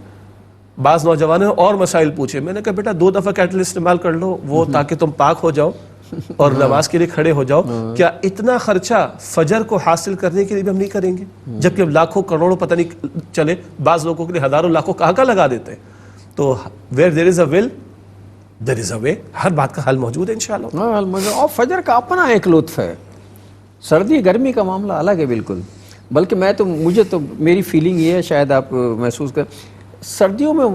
بعض نوجوانوں نے اور مسائل پوچھے، میں نے کہا بیٹا 2 دفعہ کیٹل استعمال کر لو وہ تاکہ تم پاک ہو جاؤ اور نماز کے لیے کھڑے ہو جاؤ. کیا اتنا خرچہ فجر کو حاصل کرنے کے لیے بھی ہم نہیں کریں گے؟ جبکہ ہم لاکھوں کروڑوں پتہ نہیں چلے بعض لوگوں کے لیے ہزاروں لاکھوں کہاں لگا دیتے ہیں. تو where there is a will there is a way. ہر بات کا حل موجود ہے انشاءاللہ. اور فجر کا اپنا ایک لطف ہے. سردی گرمی کا معاملہ الگ ہے بالکل. بلکہ مجھے تو میری فیلنگ یہ ہے، شاید آپ محسوس کر، سردیوں میں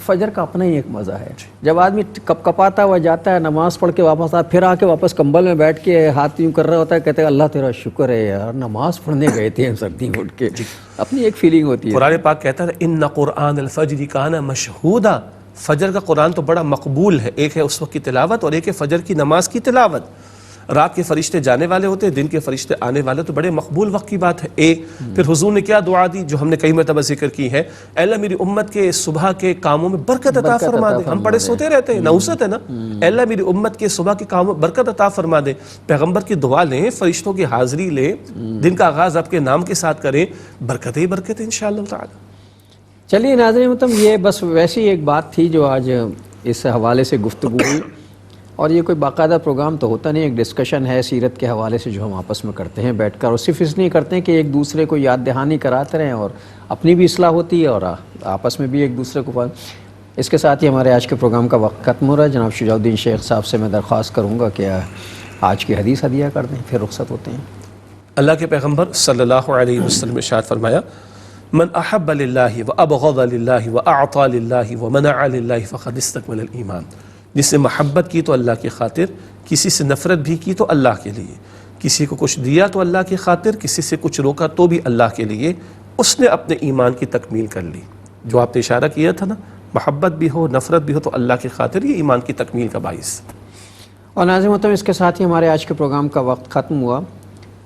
فجر کا اپنا ہی ایک مزہ ہے. جب آدمی کپ کپاتا ہوا جاتا ہے، نماز پڑھ کے واپس آتا، پھر آ کے واپس کمبل میں بیٹھ کے ہاتھ یوں کر رہا ہوتا ہے، کہتے ہیں اللہ تیرا شکر ہے یار نماز پڑھنے گئے تھے ہم سردی میں اٹھ کے. اپنی ایک فیلنگ ہوتی ہے. قرآن پاک کہتا ہے ان قرآن الفجر کان مشہودا. فجر کا قرآن تو بڑا مقبول ہے. ایک ہے اس وقت کی تلاوت اور ایک ہے فجر کی نماز کی تلاوت. رات کے فرشتے جانے والے ہوتے ہیں، دن کے فرشتے آنے والے، تو بڑے مقبول وقت کی بات ہے. ایک پھر حضور نے کیا دعا دی جو ہم نے کئی مرتبہ ذکر کی ہے، اے اللہ میری امت کے صبح کے کاموں میں برکت عطا فرما دے. ہم پڑے سوتے رہتے ہیں، نحوست ہے نا. اے اللہ میری امت کے صبح کے کاموں میں برکت عطا فرما دے. پیغمبر کی دعا لیں، فرشتوں کی حاضری لیں، دن کا آغاز آپ کے نام کے ساتھ کریں، برکت ہی برکت ہے انشاءاللہ تعالی. چلیے ناظرین، یہ بس ویسی ایک بات تھی جو آج اس حوالے سے گفتگو ہوئی. اور یہ کوئی باقاعدہ پروگرام تو ہوتا نہیں، ایک ڈسکشن ہے سیرت کے حوالے سے جو ہم آپس میں کرتے ہیں بیٹھ کر. اور صرف اس لیے کرتے ہیں کہ ایک دوسرے کو یاد دہانی کراتے رہیں اور اپنی بھی اصلاح ہوتی ہے اور آپس میں بھی ایک دوسرے کو. اس کے ساتھ ہی ہمارے آج کے پروگرام کا وقت ختم ہو رہا ہے. جناب شجاع الدین شیخ صاحب سے میں درخواست کروں گا کہ آج کی حدیث ہدیہ کر دیں، پھر رخصت ہوتے ہیں. اللہ کے پیغمبر صلی اللہ علیہ وسلم ارشاد فرمایا من احب للہ وابغض للہ واعطى للہ ومنع للہ فقد استکمل الایمان. جس نے محبت کی تو اللہ کی خاطر، کسی سے نفرت بھی کی تو اللہ کے لیے، کسی کو کچھ دیا تو اللہ کی خاطر، کسی سے کچھ روکا تو بھی اللہ کے لیے، اس نے اپنے ایمان کی تکمیل کر لی. جو آپ نے اشارہ کیا تھا نا، محبت بھی ہو نفرت بھی ہو تو اللہ کی خاطر، یہ ایمان کی تکمیل کا باعث. اور ناظرین محترم، اس کے ساتھ ہی ہمارے آج کے پروگرام کا وقت ختم ہوا.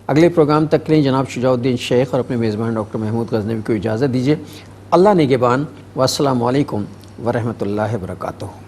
اگلے پروگرام تک کے لیے جناب شجاع الدین شیخ اور اپنے میزبان ڈاکٹر محمود غزنوی کو اجازت دیجیے. اللہ نگہبان، والسلام علیکم ورحمۃ اللہ وبرکاتہ.